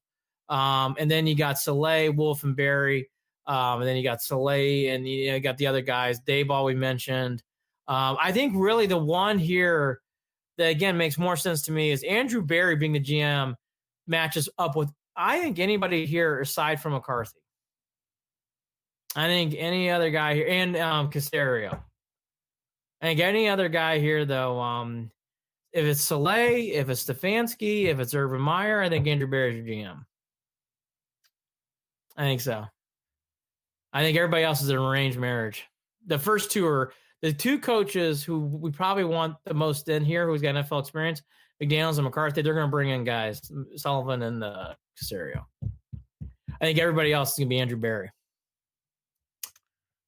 Speaker 4: And then you got Saleh, Wolf, and Berry. And then you got Saleh, and you got the other guys. Dayball we mentioned. I think really the one here that, again, makes more sense to me is Andrew Berry being the GM matches up with, I think, anybody here aside from McCarthy. I think any other guy here, and Caserio. I think any other guy here, though, if it's Saleh, if it's Stefanski, if it's Urban Meyer, I think Andrew Berry is your GM. I think so. I think everybody else is an arranged marriage. The first two are the two coaches who we probably want the most in here, who's got NFL experience, McDaniels and McCarthy. They're going to bring in guys, Sullivan and Caserio. I think everybody else is going to be Andrew Berry.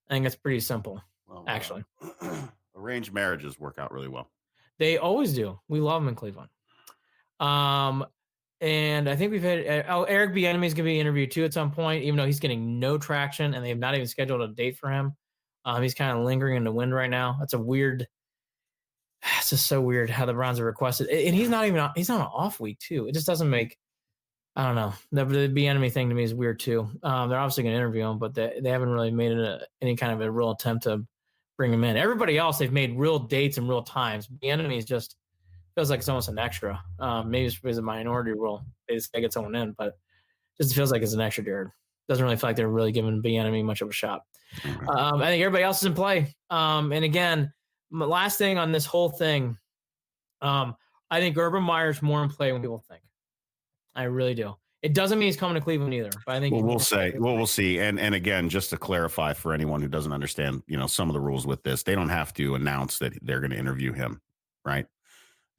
Speaker 4: I think that's pretty simple, actually.
Speaker 3: Arranged marriages work out really well.
Speaker 4: They always do. We love them in Cleveland. And I think we've had Eric Bieniemy is going to be interviewed too at some point, even though he's getting no traction and they have not even scheduled a date for him. He's kind of lingering in the wind right now. It's just so weird how the Browns are requested. And he's not an off week too. It just doesn't make I don't know. The Bieniemy thing to me is weird too. They're obviously going to interview him, but they haven't really made any kind of a real attempt to bring him in. Everybody else, they've made real dates and real times. Bieniemy is just feels like it's almost an extra. Maybe it's because of minority rule. They just get someone in, but it just feels like it's an extra, Jared. Doesn't really feel like they're really giving Bieniemy much of a shot. I think everybody else is in play. And again, my last thing on this whole thing, I think Urban Meyer's more in play than people think. I really do. It doesn't mean he's coming to Cleveland either, but I think
Speaker 3: we'll see. And again, just to clarify for anyone who doesn't understand, some of the rules with this, they don't have to announce that they're going to interview him, right?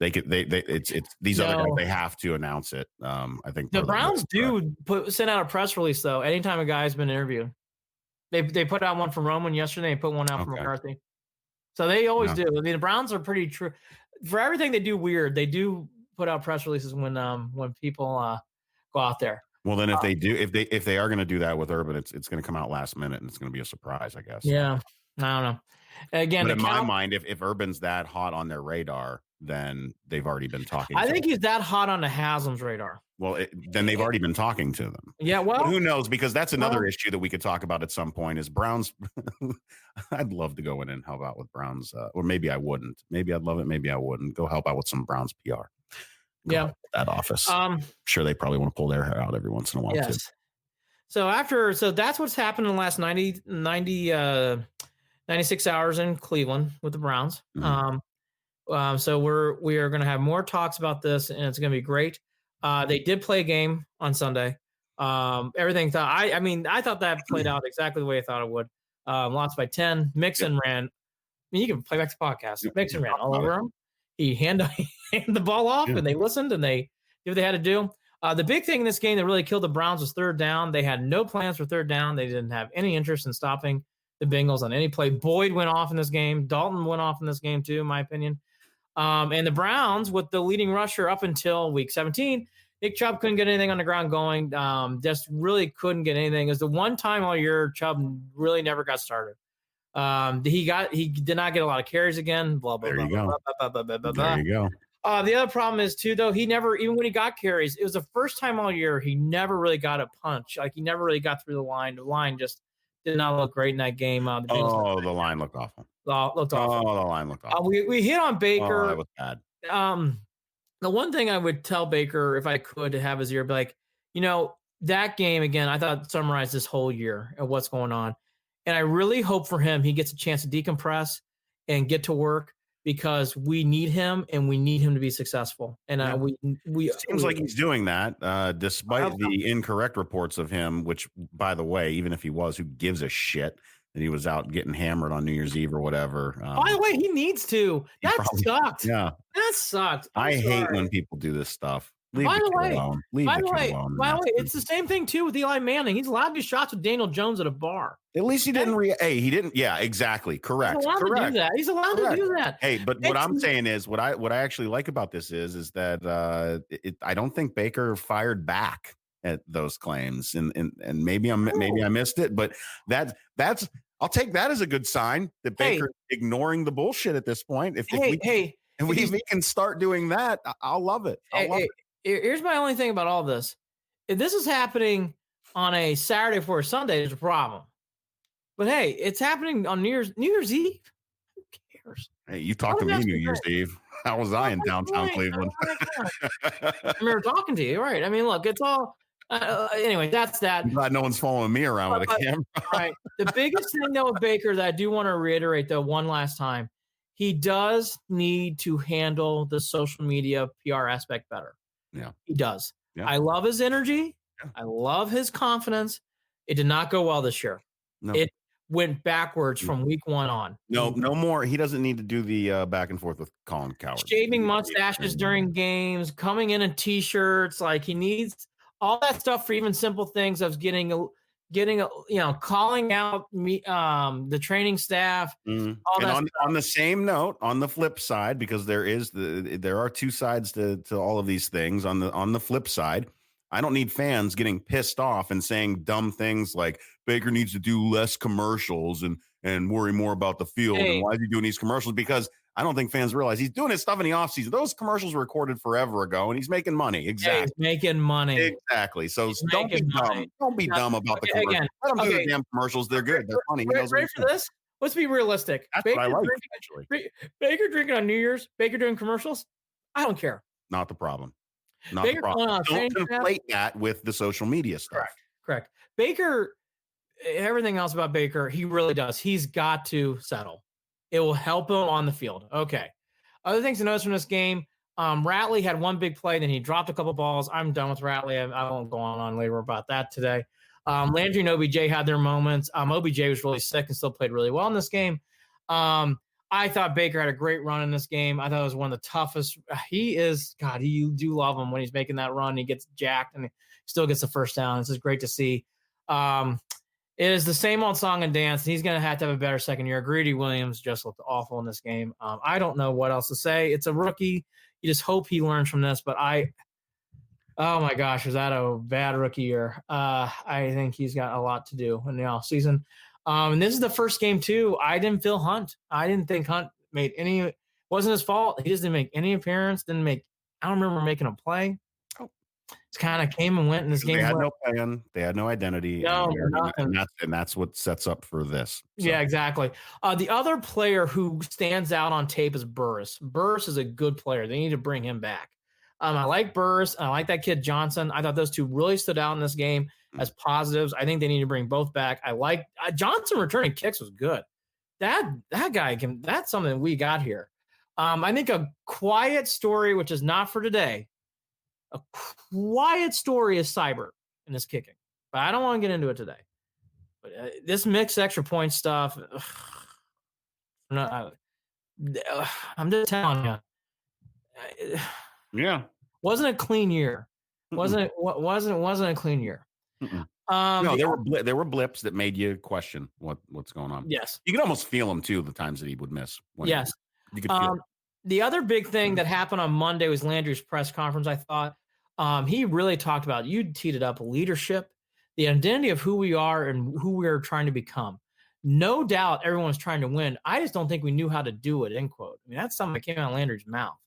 Speaker 3: They could. It's these other guys. They have to announce it. I think
Speaker 4: the Browns do send out a press release though. Anytime a guy's been interviewed, they put out one from Roman yesterday. They put one out from McCarthy. So they always do. I mean, the Browns are pretty true for everything they do. Weird. They do put out press releases when people go out there.
Speaker 3: Well, then if they are going to do that with Urban, it's going to come out last minute and it's going to be a surprise, I guess.
Speaker 4: Yeah, I don't know. Again,
Speaker 3: but in my mind, if Urban's that hot on their radar, then they've already been talking.
Speaker 4: I think he's that hot on the Haslem's radar.
Speaker 3: Well, then they've already been talking to them.
Speaker 4: Yeah, well,
Speaker 3: but who knows? Because that's another issue that we could talk about at some point. Is Browns? I'd love to go in and help out with Browns, or maybe I wouldn't. Maybe I'd love it. Maybe I wouldn't. Go help out with some Browns PR. That office. I'm sure they probably want to pull their hair out every once in a while too.
Speaker 4: So that's what's happened in the last 96 hours in Cleveland with the Browns. Mm-hmm. So we are going to have more talks about this, and it's going to be great. They did play a game on Sunday. Everything I thought that played out exactly the way I thought it would. Lost by 10. Mixon ran. I mean, you can play back the podcast. Mixon ran all over him. He handed the ball off, and they listened, and they did what they had to do. The big thing in this game that really killed the Browns was third down. They had no plans for third down. They didn't have any interest in stopping the Bengals on any play. Boyd went off in this game. Dalton went off in this game too, in my opinion. And the Browns, with the leading rusher up until week 17, Nick Chubb couldn't get anything on the ground going. Just really couldn't get anything. It was the one time all year Chubb really never got started. He did not get a lot of carries again. Blah blah blah. There you go. The other problem is too, though, he never, even when he got carries, it was the first time all year he never really got a punch. Like he never really got through the line. The line just did not look great in that game.
Speaker 3: The line looked awful.
Speaker 4: Looked awful.
Speaker 3: The line looked awful.
Speaker 4: We hit on Baker.
Speaker 3: That was bad.
Speaker 4: The one thing I would tell Baker, if I could, to have his ear, be like, that game again, I thought summarized this whole year and what's going on. And I really hope for him he gets a chance to decompress and get to work, because we need him and we need him to be successful. And we
Speaker 3: seems like he's doing that, despite the incorrect reports of him, which, by the way, even if he was, who gives a shit that he was out getting hammered on New Year's Eve or whatever.
Speaker 4: By the way, he needs to. That sucked.
Speaker 3: Yeah.
Speaker 4: That sucked.
Speaker 3: I hate when people do this stuff.
Speaker 4: By the way, it's the same thing too with Eli Manning. He's allowed to do shots with Daniel Jones at a bar.
Speaker 3: At least he didn't. He didn't. Yeah, exactly. Correct.
Speaker 4: He's allowed to do that. He's allowed to do that.
Speaker 3: Hey, but what I'm saying is, what I actually like about this is that I don't think Baker fired back at those claims, and maybe I missed it, but that's I'll take that as a good sign that Baker's ignoring the bullshit at this point. If we can start doing that, I'll love it.
Speaker 4: Here's my only thing about all this. If this is happening on a Saturday for a Sunday, there's a problem. But hey, it's happening on New Year's Eve. Who cares?
Speaker 3: Hey, you talked to me New Year's Eve. How was I in downtown Cleveland?
Speaker 4: I remember talking to you, right? I mean, look, it's all anyway, that's that.
Speaker 3: I'm glad no one's following me around with a camera.
Speaker 4: Right. The biggest thing though with Baker that I do want to reiterate though one last time, he does need to handle the social media PR aspect better.
Speaker 3: Yeah,
Speaker 4: he does.
Speaker 3: Yeah.
Speaker 4: I love his energy. Yeah. I love his confidence. It did not go well this year. No. It went backwards from week one on.
Speaker 3: No more. He doesn't need to do the back and forth with Colin Cowherd.
Speaker 4: Shaving mustaches during games, coming in t-shirts. Like he needs all that stuff for even simple things of calling out the training staff.
Speaker 3: And on the same note, on the flip side, because there are two sides to all of these things. On the flip side, I don't need fans getting pissed off and saying dumb things like Baker needs to do less commercials and and worry more about the field.
Speaker 4: Hey.
Speaker 3: And why is he doing these commercials? Because I don't think fans realize he's doing his stuff in the offseason. Those commercials were recorded forever ago, and he's making money. Exactly.
Speaker 4: He's making money.
Speaker 3: Exactly. So don't be dumb. Don't be dumb about the commercials.
Speaker 4: Again,
Speaker 3: Let him do the damn commercials. They're good. They're funny.
Speaker 4: Ready for this? Let's be realistic.
Speaker 3: That's
Speaker 4: Baker
Speaker 3: what I like,
Speaker 4: drinking,
Speaker 3: actually.
Speaker 4: Baker drinking on New Year's, Baker doing commercials. I don't care.
Speaker 3: Not the problem. Not
Speaker 4: Baker
Speaker 3: the problem.
Speaker 4: going on
Speaker 3: Don't
Speaker 4: training camp.
Speaker 3: conflate that with the social media stuff.
Speaker 4: Correct. Baker, everything else about Baker, he really does. He's got to settle. It will help him on the field. Okay. Other things to notice from this game, Ratley had one big play, then he dropped a couple balls. I'm done with Ratley. I won't go on later about that today. Landry and OBJ had their moments. OBJ was really sick and still played really well in this game. I thought Baker had a great run in this game. I thought it was one of the toughest. He is, God, you do love him when he's making that run. He gets jacked and he still gets the first down. This is great to see. It is the same old song and dance. He's going to have a better second year. Greedy Williams just looked awful in this game. I don't know what else to say. It's a rookie. You just hope he learns from this. But oh my gosh, is that a bad rookie year? I think he's got a lot to do in the offseason. And this is the first game, too. I didn't feel Hunt. I didn't think Hunt made any – wasn't his fault. He just didn't make any appearance. I don't remember making a play. Just kind of came and went in this game.
Speaker 3: They had no plan. They had no identity.
Speaker 4: No,
Speaker 3: and that's what sets up for this. So.
Speaker 4: Yeah, exactly. The other player who stands out on tape is Burris. Burris is a good player. They need to bring him back. I like Burris. I like that kid Johnson. I thought those two really stood out in this game as positives. I think they need to bring both back. I like Johnson returning kicks was good. That guy can. That's something we got here. I think a quiet story, which is not for today. A quiet story is Cyber in this kicking, but I don't want to get into it today. But this mixed extra point stuff, I'm just telling you.
Speaker 3: Yeah,
Speaker 4: wasn't a clean year. Wasn't a clean year.
Speaker 3: No, there were blips that made you question what's going on.
Speaker 4: Yes,
Speaker 3: you could almost feel them too. The times that he would miss.
Speaker 4: Yes,
Speaker 3: you could feel.
Speaker 4: The other big thing that happened on Monday was Landry's press conference. I thought he really talked about, you teed it up, leadership, the identity of who we are and who we are trying to become. No doubt everyone's trying to win. I just don't think we knew how to do it, end quote. I mean, that's something that came out of Landry's mouth.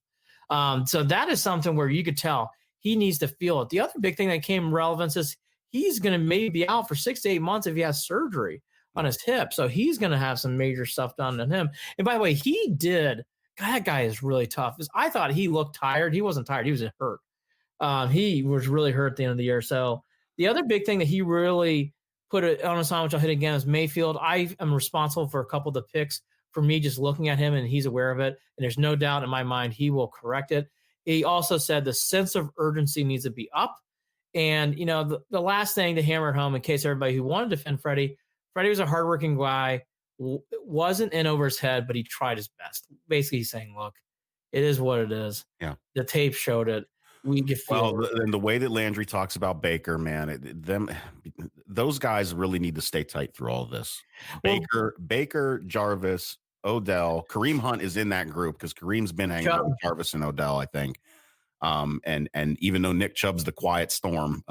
Speaker 4: So that is something where you could tell he needs to feel it. The other big thing that came relevance is he's going to maybe be out for 6 to 8 months if he has surgery on his hip. So he's going to have some major stuff done to him. And by the way, that guy is really tough. I thought he looked tired. He wasn't tired. He was hurt. He was really hurt at the end of the year. So the other big thing that he really put it on us on, which I'll hit again, is Mayfield. I am responsible for a couple of the picks for me just looking at him, and he's aware of it. And there's no doubt in my mind he will correct it. He also said the sense of urgency needs to be up. And, the last thing to hammer it home, in case everybody who wanted to defend Freddie was a hardworking guy, wasn't in over his head, but he tried his best. Basically, he's saying, look, it is what it is.
Speaker 3: Yeah.
Speaker 4: The tape showed it. We can feel it.
Speaker 3: And the way that Landry talks about Baker, man, those guys really need to stay tight through all of this. Baker, Jarvis, Odell, Kareem Hunt is in that group because Kareem's been hanging out with Jarvis and Odell, I think. And even though Nick Chubb's the quiet storm,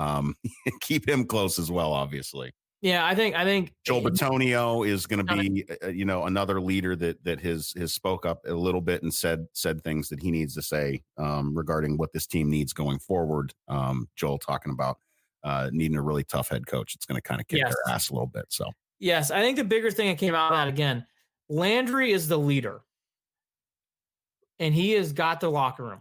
Speaker 3: keep him close as well, obviously.
Speaker 4: Yeah, I think
Speaker 3: Joel Bitonio is going to be, another leader that has spoke up a little bit and said things that he needs to say regarding what this team needs going forward. Joel talking about needing a really tough head coach. It's going to kind of kick their ass a little bit. So
Speaker 4: yes, I think the bigger thing that came out of that, again, Landry is the leader, and he has got the locker room.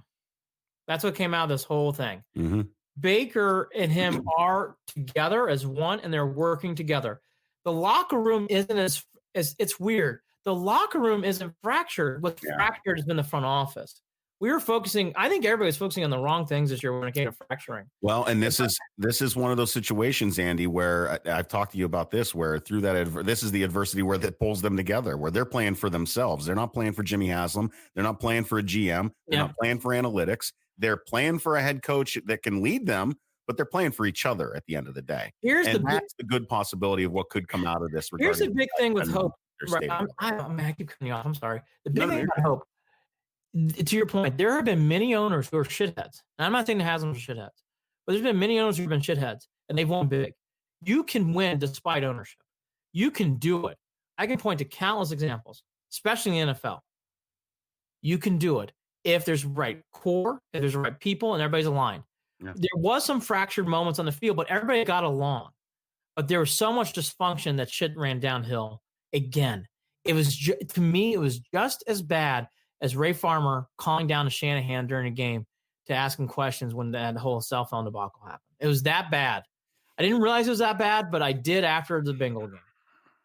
Speaker 4: That's what came out of this whole thing.
Speaker 3: Mm-hmm.
Speaker 4: Baker and him are together as one, and they're working together. The locker room isn't as it's weird. The locker room isn't fractured. What's fractured has been the front office. We were focusing. I think everybody was focusing on the wrong things this year when it came to fracturing.
Speaker 3: Well, and this is one of those situations, Andy, where I've talked to you about this, where through that, this is the adversity where that pulls them together, where they're playing for themselves. They're not playing for Jimmy Haslem. They're not playing for a GM. They're not playing for analytics. They're playing for a head coach that can lead them, but they're playing for each other at the end of the day. That's the good possibility of what could come out of this.
Speaker 4: Here's the big thing with hope. Right, I keep cutting you off. I'm sorry. The big thing about hope, to your point, there have been many owners who are shitheads. And I'm not saying the Haslems are shitheads, but there's been many owners who have been shitheads, and they've won big. You can win despite ownership. You can do it. I can point to countless examples, especially in the NFL. You can do it if there's right core, if there's the right people, and everybody's aligned.
Speaker 3: Yeah.
Speaker 4: There was some fractured moments on the field, but everybody got along. But there was so much dysfunction that shit ran downhill again. It was to me, it was just as bad as Ray Farmer calling down to Shanahan during a game to ask him questions when the whole cell phone debacle happened. It was that bad. I didn't realize it was that bad, but I did after the Bengal game.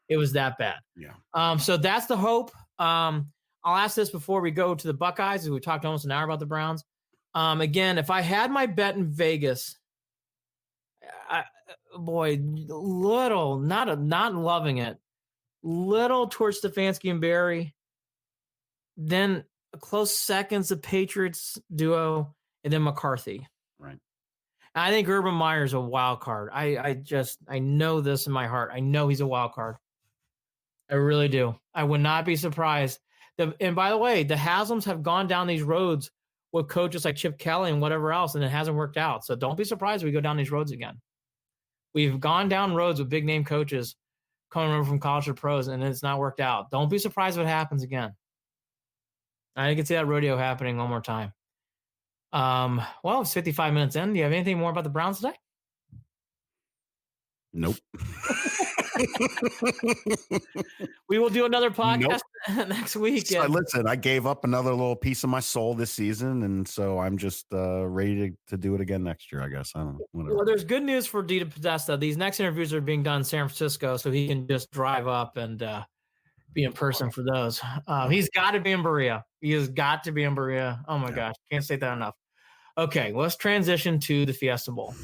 Speaker 4: It was that bad.
Speaker 3: Yeah.
Speaker 4: So that's the hope. I'll ask this before we go to the Buckeyes, as we talked almost an hour about the Browns. Again, if I had my bet in Vegas, little, not loving it, little towards Stefanski and Barry, then a close seconds, the Patriots duo, and then McCarthy.
Speaker 3: Right.
Speaker 4: And I think Urban Meyer's a wild card. I know this in my heart. I know he's a wild card. I really do. I would not be surprised. And by the way, the Haslems have gone down these roads with coaches like Chip Kelly and whatever else, and it hasn't worked out. So don't be surprised if we go down these roads again. We've gone down roads with big name coaches coming over from college to pros, and it's not worked out. Don't be surprised if it happens again. I can see that rodeo happening one more time. Well, it's 55 minutes in. Do you have anything more about the Browns today?
Speaker 3: Nope.
Speaker 4: We will do another podcast next week.
Speaker 3: So, listen, I gave up another little piece of my soul this season, and so I'm just ready to do it again next year, I guess. I don't know. Whatever.
Speaker 4: Well, there's good news for DePodesta. These next interviews are being done in San Francisco, so he can just drive up and be in person for those. He's got to be in Berea. He has got to be in Berea. Oh, my gosh. Can't say that enough. Okay, let's transition to the Fiesta Bowl.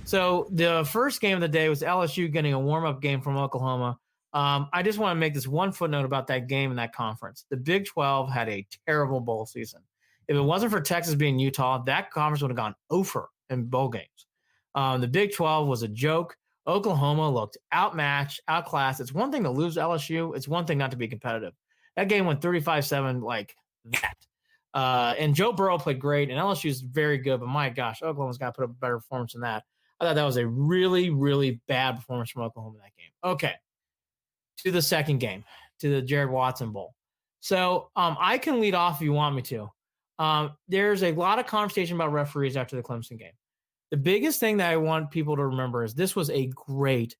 Speaker 4: So the first game of the day was LSU getting a warm-up game from Oklahoma. I just want to make this one footnote about that game and that conference. The Big 12 had a terrible bowl season. If it wasn't for Texas being Utah, that conference would have gone over in bowl games. The Big 12 was a joke. Oklahoma looked outmatched, outclassed. It's one thing to lose LSU. It's one thing not to be competitive. That game went 35-7 like that. And Joe Burrow played great, and LSU is very good, but my gosh, Oklahoma's got to put up a better performance than that. I thought that was a really, really bad performance from Oklahoma in that game. Okay, to the second game, to the Jared Watson Bowl. So I can lead off if you want me to. There's a lot of conversation about referees after the Clemson game. The biggest thing that I want people to remember is this was a great,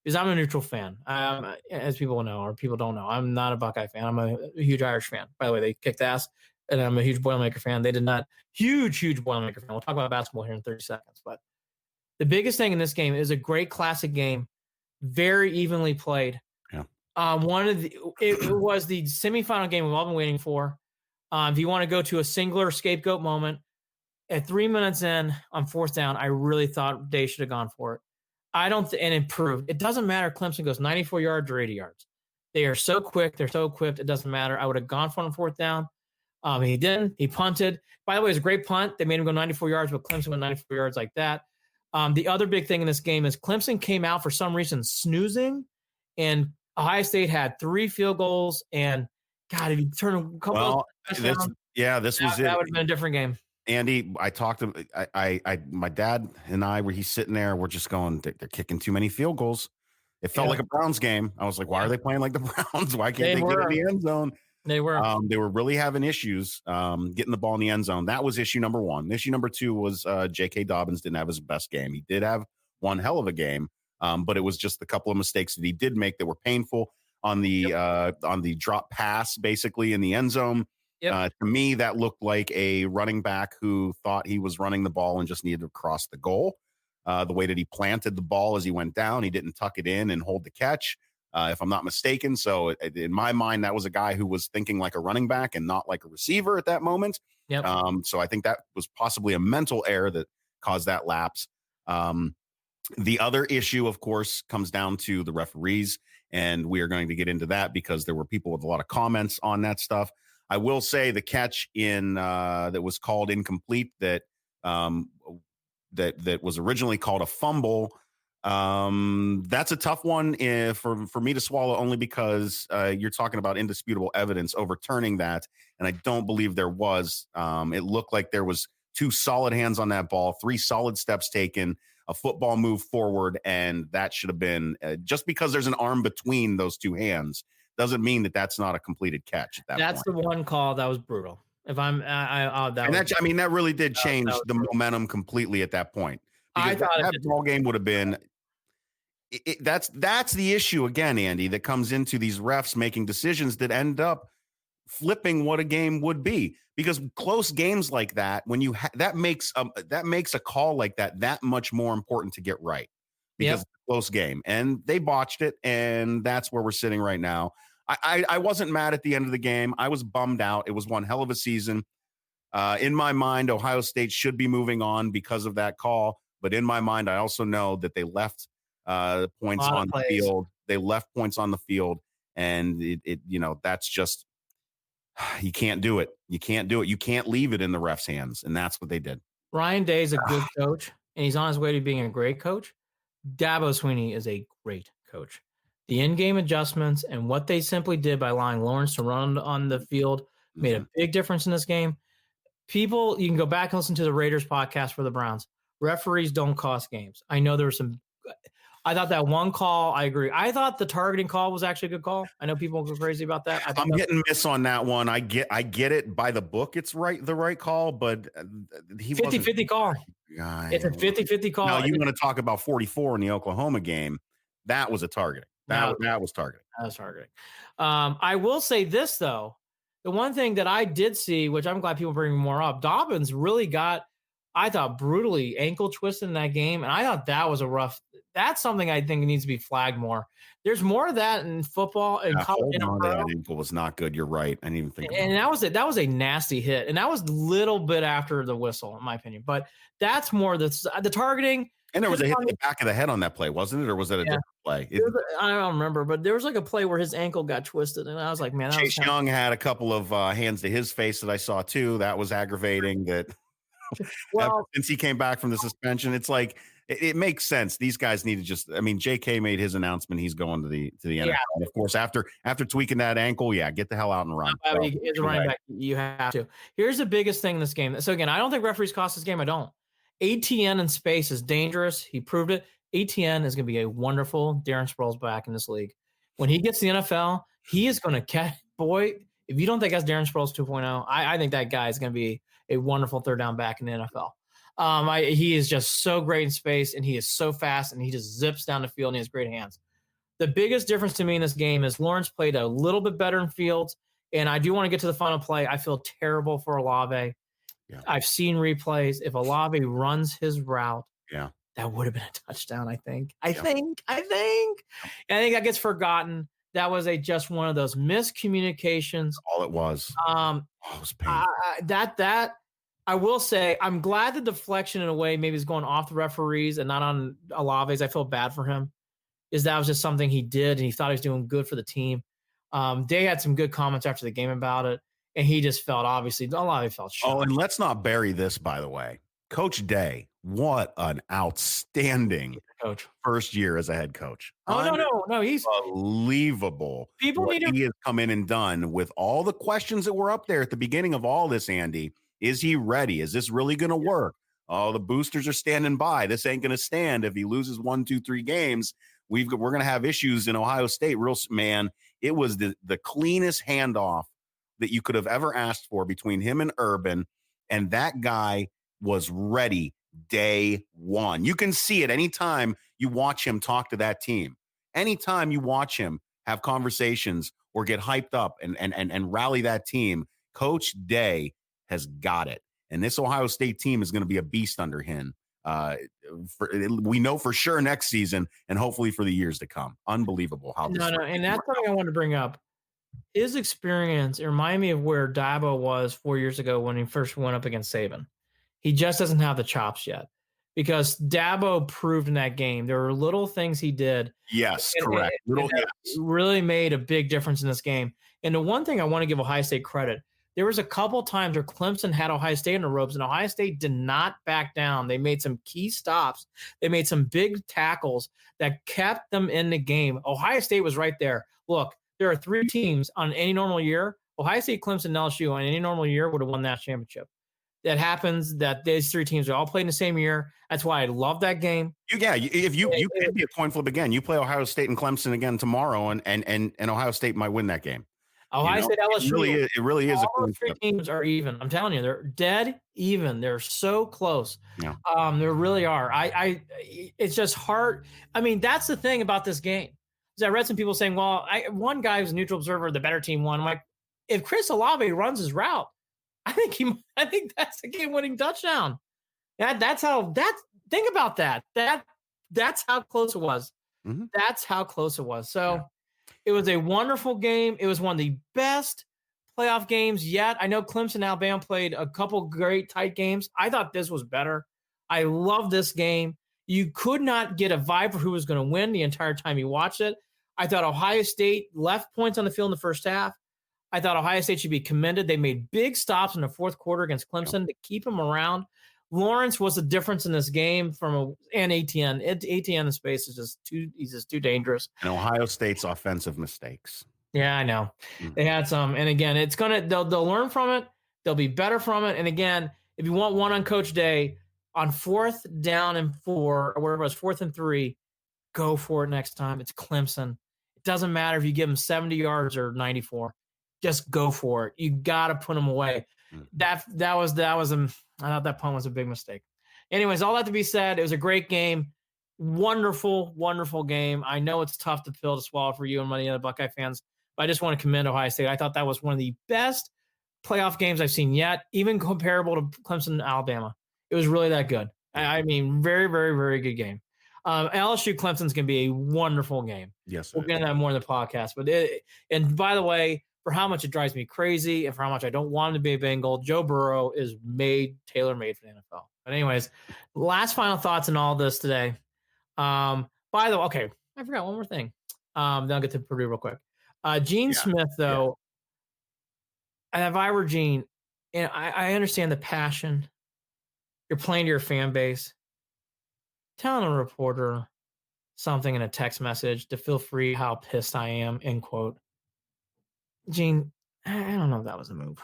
Speaker 4: because I'm a neutral fan, as people know, or people don't know. I'm not a Buckeye fan. I'm a huge Irish fan. By the way, they kicked ass, and I'm a huge Boilermaker fan. They did not. Huge Boilermaker fan. We'll talk about basketball here in 30 seconds, but the biggest thing in this game is a great classic game, very evenly played.
Speaker 3: Yeah.
Speaker 4: It was the semifinal game we've all been waiting for. If you want to go to a singular scapegoat moment, at 3 minutes in on fourth down, I really thought they should have gone for it. And it proved. It doesn't matter. Clemson goes 94 yards or 80 yards. They are so quick. They're so equipped. It doesn't matter. I would have gone for it on fourth down. He didn't. He punted. By the way, it was a great punt. They made him go 94 yards, but Clemson went 94 yards like that. The other big thing in this game is Clemson came out for some reason snoozing, and Ohio State had 3 field goals. And God, if you turn a couple
Speaker 3: this was it.
Speaker 4: That would have been a different game.
Speaker 3: Andy, I talked to my dad and I, where he's sitting there, we're just going, they're kicking too many field goals. It felt like a Browns game. I was like, why are they playing like the Browns? Why can't they get in the end zone?
Speaker 4: They were.
Speaker 3: They were really having issues getting the ball in the end zone. That was issue number one. Issue number two was J.K. Dobbins didn't have his best game. He did have one hell of a game, but it was just a couple of mistakes that he did make that were painful on the drop pass, basically in the end zone. Yep. To me, that looked like a running back who thought he was running the ball and just needed to cross the goal. The way that he planted the ball as he went down, he didn't tuck it in and hold the catch, if I'm not mistaken. So in my mind, that was a guy who was thinking like a running back and not like a receiver at that moment.
Speaker 4: Yep.
Speaker 3: So I think that was possibly a mental error that caused that lapse. The other issue, of course, comes down to the referees, and we are going to get into that because there were people with a lot of comments on that stuff. I will say the catch that was called incomplete that was originally called a fumble. That's a tough one for me to swallow, only because you're talking about indisputable evidence overturning that, and I don't believe there was. It looked like there was 2 solid hands on that ball, 3 solid steps taken, a football move forward, and that should have been just because there's an arm between those 2 hands doesn't mean that that's not a completed catch at that
Speaker 4: That's
Speaker 3: point.
Speaker 4: the one call that was brutal. If I'm,
Speaker 3: That really did change
Speaker 4: was
Speaker 3: the
Speaker 4: brutal.
Speaker 3: momentum completely at that point.
Speaker 4: I
Speaker 3: Because
Speaker 4: thought
Speaker 3: that ball game would have been. That's the issue again, Andy, that comes into these refs making decisions that end up flipping what a game would be. Because close games like that, when you that makes a call like that much more important to get right, because it's a close game, and they botched it, and that's where we're sitting right now. I wasn't mad at the end of the game. I was bummed out. It was one hell of a season. In my mind, Ohio State should be moving on because of that call. But in my mind, I also know that they left points on the field. They left points on the field, and that's just, you can't do it. You can't do it. You can't leave it in the ref's hands, and that's what they did.
Speaker 4: Ryan Day is a good coach, and he's on his way to being a great coach. Dabo Swinney is a great coach. The in-game adjustments and what they simply did by allowing Lawrence to run on the field made a big difference in this game. People, you can go back and listen to the Raiders podcast for the Browns. Referees don't cost games. I know there was some. I thought that one call, I agree. I thought the targeting call was actually a good call. I know people go crazy about that.
Speaker 3: I'm getting miss on that one. I get it by the book. It's the right call, but he
Speaker 4: 50-50 call. It's a 50-50 call.
Speaker 3: Now you want to talk about 44 in the Oklahoma game. That was a targeting. That was targeting.
Speaker 4: That was targeting. I will say this, though. The one thing that I did see, which I'm glad people bring more up, Dobbins really got, I thought, brutally ankle twisted in that game. And I thought that was that's something I think needs to be flagged more. There's more of that in football. And
Speaker 3: that ankle was not good. You're right. I didn't even think.
Speaker 4: And that was it. That was a nasty hit. And that was a little bit after the whistle, in my opinion. But that's more the targeting.
Speaker 3: And there was a hit in the back of the head on that play, wasn't it? Or was it a different play?
Speaker 4: I don't remember, but there was like a play where his ankle got twisted. And I was like, man.
Speaker 3: Chase Young had a couple of hands to his face that I saw too. That was aggravating. That since he came back from the suspension, it's like, it makes sense. These guys need to JK made his announcement. He's going to the NFL. Yeah. And of course, after tweaking that ankle, get the hell out and run.
Speaker 4: As a running back, you have to. Here's the biggest thing in this game. So again, I don't think referees cost this game. I don't. ATN in space is dangerous. He proved it. ATN is going to be a wonderful Darren Sproles back in this league. When he gets to the NFL, he is going to catch. Boy, if you don't think that's Darren Sproles 2.0, I think that guy is going to be a wonderful third down back in the NFL. He is just so great in space, and he is so fast, and he just zips down the field, and he has great hands. The biggest difference to me in this game is Lawrence played a little bit better in Fields, and I do want to get to the final play. I feel terrible for Olave. Yeah. I've seen replays. If Olave runs his route, that would have been a touchdown, I think. I think that gets forgotten. That was just one of those miscommunications.
Speaker 3: All it was. It was painful. I will say, I'm glad the deflection in a way maybe is going off the referees and not on Olave's. I feel bad for him. That was just something he did, and he thought he was doing good for the team. Day had some good comments after the game about it, and he just felt, obviously, Olave felt shocked. Oh, and let's not bury this, by the way. Coach Day, what an outstanding first year as a head coach.
Speaker 4: Oh, no. He's
Speaker 3: unbelievable. He has come in and done with all the questions that were up there at the beginning of all this, Andy. Is he ready? Is this really going to work? Oh, the boosters are standing by. This ain't going to stand. If he loses 1, 2, 3 games, we're going to have issues in Ohio State. It was the cleanest handoff that you could have ever asked for between him and Urban, and that guy was ready day one. You can see it anytime you watch him talk to that team. Anytime you watch him have conversations or get hyped up and rally that team, Coach Day has got it. And this Ohio State team is going to be a beast under him. We know for sure next season and hopefully for the years to come. Unbelievable how this
Speaker 4: and that's something I wanted to bring up. His experience, it reminded me of where Dabo was 4 years ago when he first went up against Saban. He just doesn't have the chops yet because Dabo proved in that game. There were little things he did.
Speaker 3: Yes, correct.
Speaker 4: Really made a big difference in this game. And the one thing I want to give Ohio State credit, there was a couple times where Clemson had Ohio State in the ropes, and Ohio State did not back down. They made some key stops. They made some big tackles that kept them in the game. Ohio State was right there. Look, there are 3 teams on any normal year. Ohio State, Clemson, and LSU on any normal year would have won that championship. that happens that these three teams are all playing the same year. That's why I love that game.
Speaker 3: If you could be a coin flip again, you play Ohio State and Clemson again tomorrow, and Ohio State might win that game.
Speaker 4: Ohio State, LSU.
Speaker 3: It really is a
Speaker 4: all
Speaker 3: coin
Speaker 4: those three
Speaker 3: flip.
Speaker 4: teams are even. I'm telling you, they're dead even. They're so close.
Speaker 3: Yeah.
Speaker 4: They really are. It's just hard. I mean, that's the thing about this game. Is I read some people saying, well, one guy who's a neutral observer, the better team won. I'm like, if Chris Olave runs his route, I think that's a game-winning touchdown. Think about that. That's how close it was.
Speaker 3: Mm-hmm.
Speaker 4: That's how close it was. So It was a wonderful game. It was one of the best playoff games yet. I know Clemson and Alabama played a couple great tight games. I thought this was better. I love this game. You could not get a vibe for who was going to win the entire time you watched it. I thought Ohio State left points on the field in the first half. I thought Ohio State should be commended. They made big stops in the fourth quarter against Clemson to keep them around. Lawrence was the difference in this game and ATN. ATN in space is just too dangerous.
Speaker 3: And Ohio State's offensive mistakes.
Speaker 4: Yeah, I know. Mm-hmm. They had some. And again, they'll learn from it. They'll be better from it. And again, if you want one on Coach Day, on 4th down and 4, or whatever it was, 4th and 3, go for it next time. It's Clemson. It doesn't matter if you give them 70 yards or 94. Just go for it. You got to put them away. Mm-hmm. I thought that punt was a big mistake. Anyways, all that to be said, it was a great game. Wonderful, wonderful game. I know it's tough to pill to swallow for you and many other Buckeye fans, but I just want to commend Ohio State. I thought that was one of the best playoff games I've seen yet, even comparable to Clemson and Alabama. It was really that good. I mean, very, very, very good game. LSU Clemson's going to be a wonderful game.
Speaker 3: Yes.
Speaker 4: We'll get into that more in the podcast. And by the way, for how much it drives me crazy and for how much I don't want him to be a Bengal, Joe Burrow is tailor-made for the NFL. But anyways, last final thoughts on all this today. By the way, okay, I forgot one more thing. Then I'll get to Purdue real quick. Gene Smith, though, and if I were Gene, and I understand the passion. You're playing to your fan base. Telling a reporter something in a text message to feel free how pissed I am, end quote. Gene, I don't know if that was a move.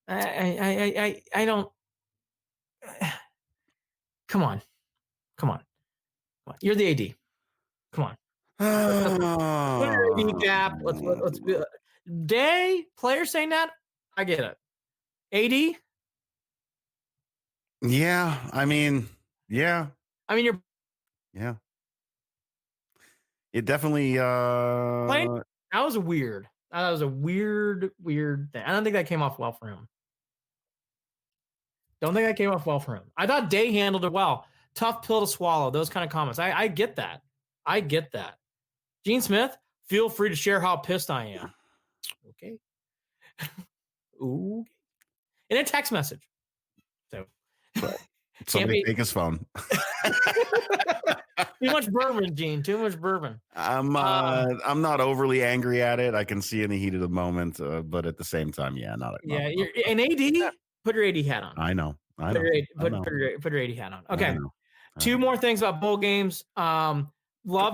Speaker 4: I don't. Come on. You're the AD. Come on. Put your AD gap. Let's Day players saying that. I get it. AD.
Speaker 3: Yeah, I mean, you're. Yeah. It definitely.
Speaker 4: That was weird. That was a weird thing. I don't think that came off well for him. I thought Day handled it well. Tough pill to swallow. Those kind of comments. I get that. Gene Smith, feel free to share how pissed I am. Okay. Ooh. In a text message. So.
Speaker 3: Somebody take his phone.
Speaker 4: Too much bourbon, Gene. Too much bourbon.
Speaker 3: I'm not overly angry at it. I can see in the heat of the moment, but at the same time, not.
Speaker 4: You're an AD. Put your AD hat on.
Speaker 3: I know.
Speaker 4: Put your AD hat on. Okay. Two more things about bowl games. Love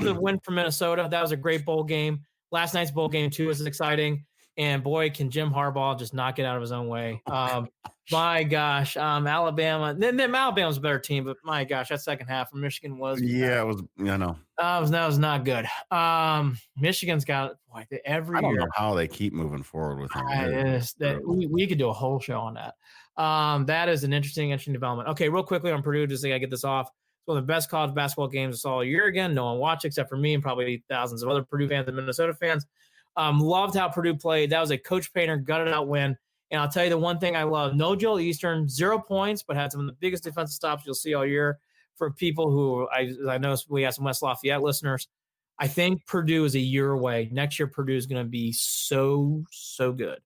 Speaker 4: the win for Minnesota. That was a great bowl game. Last night's bowl game too was exciting. And boy, can Jim Harbaugh just knock it out of his own way. My gosh, Alabama. Then Alabama's a better team, but my gosh, that second half from Michigan was.
Speaker 3: Yeah, it was. I know.
Speaker 4: That was not good. Michigan's got every year.
Speaker 3: I don't know how they keep moving forward with him.
Speaker 4: We could do a whole show on that. That is an interesting development. Okay, real quickly on Purdue, just to get this off. It's one of the best college basketball games I saw all year again. No one watched except for me and probably thousands of other Purdue fans and Minnesota fans. Loved how Purdue played. That was a Coach Painter gutted out win. And I'll tell you the one thing I love, no Joel Eastern, 0 points, but had some of the biggest defensive stops you'll see all year for people who I know we have some West Lafayette listeners. I think Purdue is a year away. Next year, Purdue is going to be so good.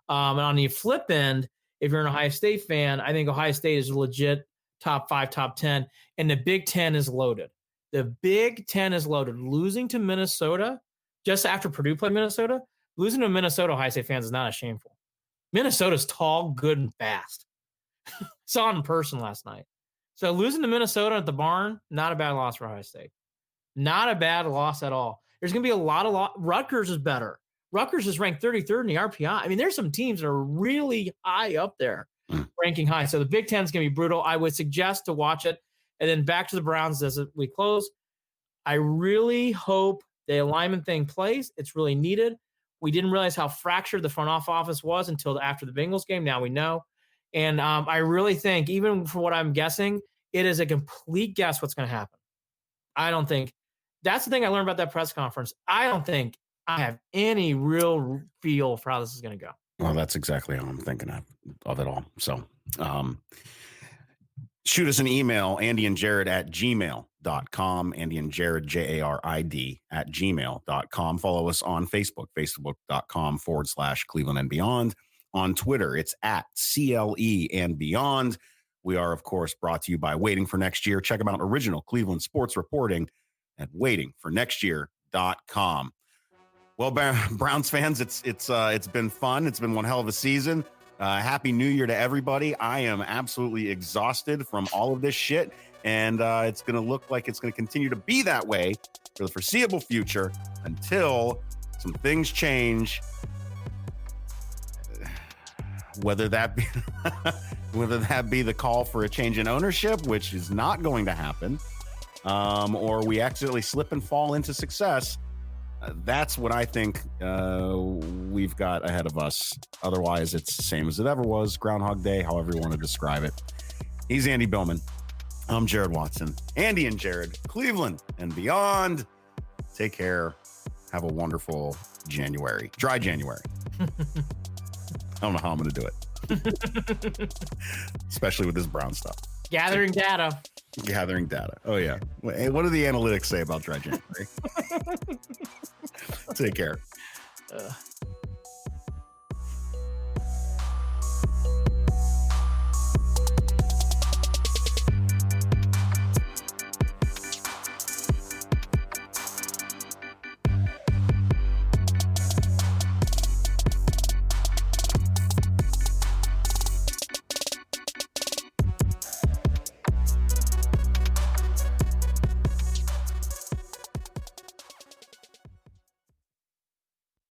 Speaker 4: And on the flip end, if you're an Ohio State fan, I think Ohio State is legit top 5, top 10, and the Big Ten is loaded. The Big Ten is loaded. Losing to Minnesota just after Purdue played Minnesota, losing to Minnesota Ohio State fans is not as shameful. Minnesota's tall, good, and fast. Saw it in person last night. So losing to Minnesota at the barn, not a bad loss for Ohio State. Not a bad loss at all. There's going to be a lot of Rutgers is better. Rutgers is ranked 33rd in the RPI. I mean, there's some teams that are really high up there. ranking high. So the Big Ten is going to be brutal. I would suggest to watch it. And then back to the Browns as we close. I really hope the alignment thing plays. It's really needed. We didn't realize how fractured the front office was until after the Bengals game. Now we know. And I really think, even for what I'm guessing, it is a complete guess what's going to happen. I don't think – that's the thing I learned about that press conference. I don't think I have any real feel for how this is going to go.
Speaker 3: Well, that's exactly how I'm thinking of it all. So shoot us an email, Andy and Jared at gmail.com. Andy and Jared, Jarid at gmail.com. Follow us on Facebook, facebook.com/Cleveland and Beyond. On Twitter, it's at CLE and Beyond. We are, of course, brought to you by Waiting for Next Year. Check them out, original Cleveland sports reporting at waitingfornextyear.com. Well, Browns fans, it's been fun. It's been one hell of a season. Happy New Year to everybody. I am absolutely exhausted from all of this shit, and it's going to look like it's going to continue to be that way for the foreseeable future until some things change. Whether that be the call for a change in ownership, which is not going to happen, or we accidentally slip and fall into success. That's what I think we've got ahead of us. Otherwise, it's the same as it ever was. Groundhog Day, however you want to describe it. He's Andy Billman. I'm Jared Watson. Andy and Jared, Cleveland and Beyond. Take care. Have a wonderful January. Dry January. I don't know how I'm going to do it. Especially with this Brown stuff.
Speaker 4: Gathering data. Oh, yeah. Hey, what do the analytics say about dry January? Take care.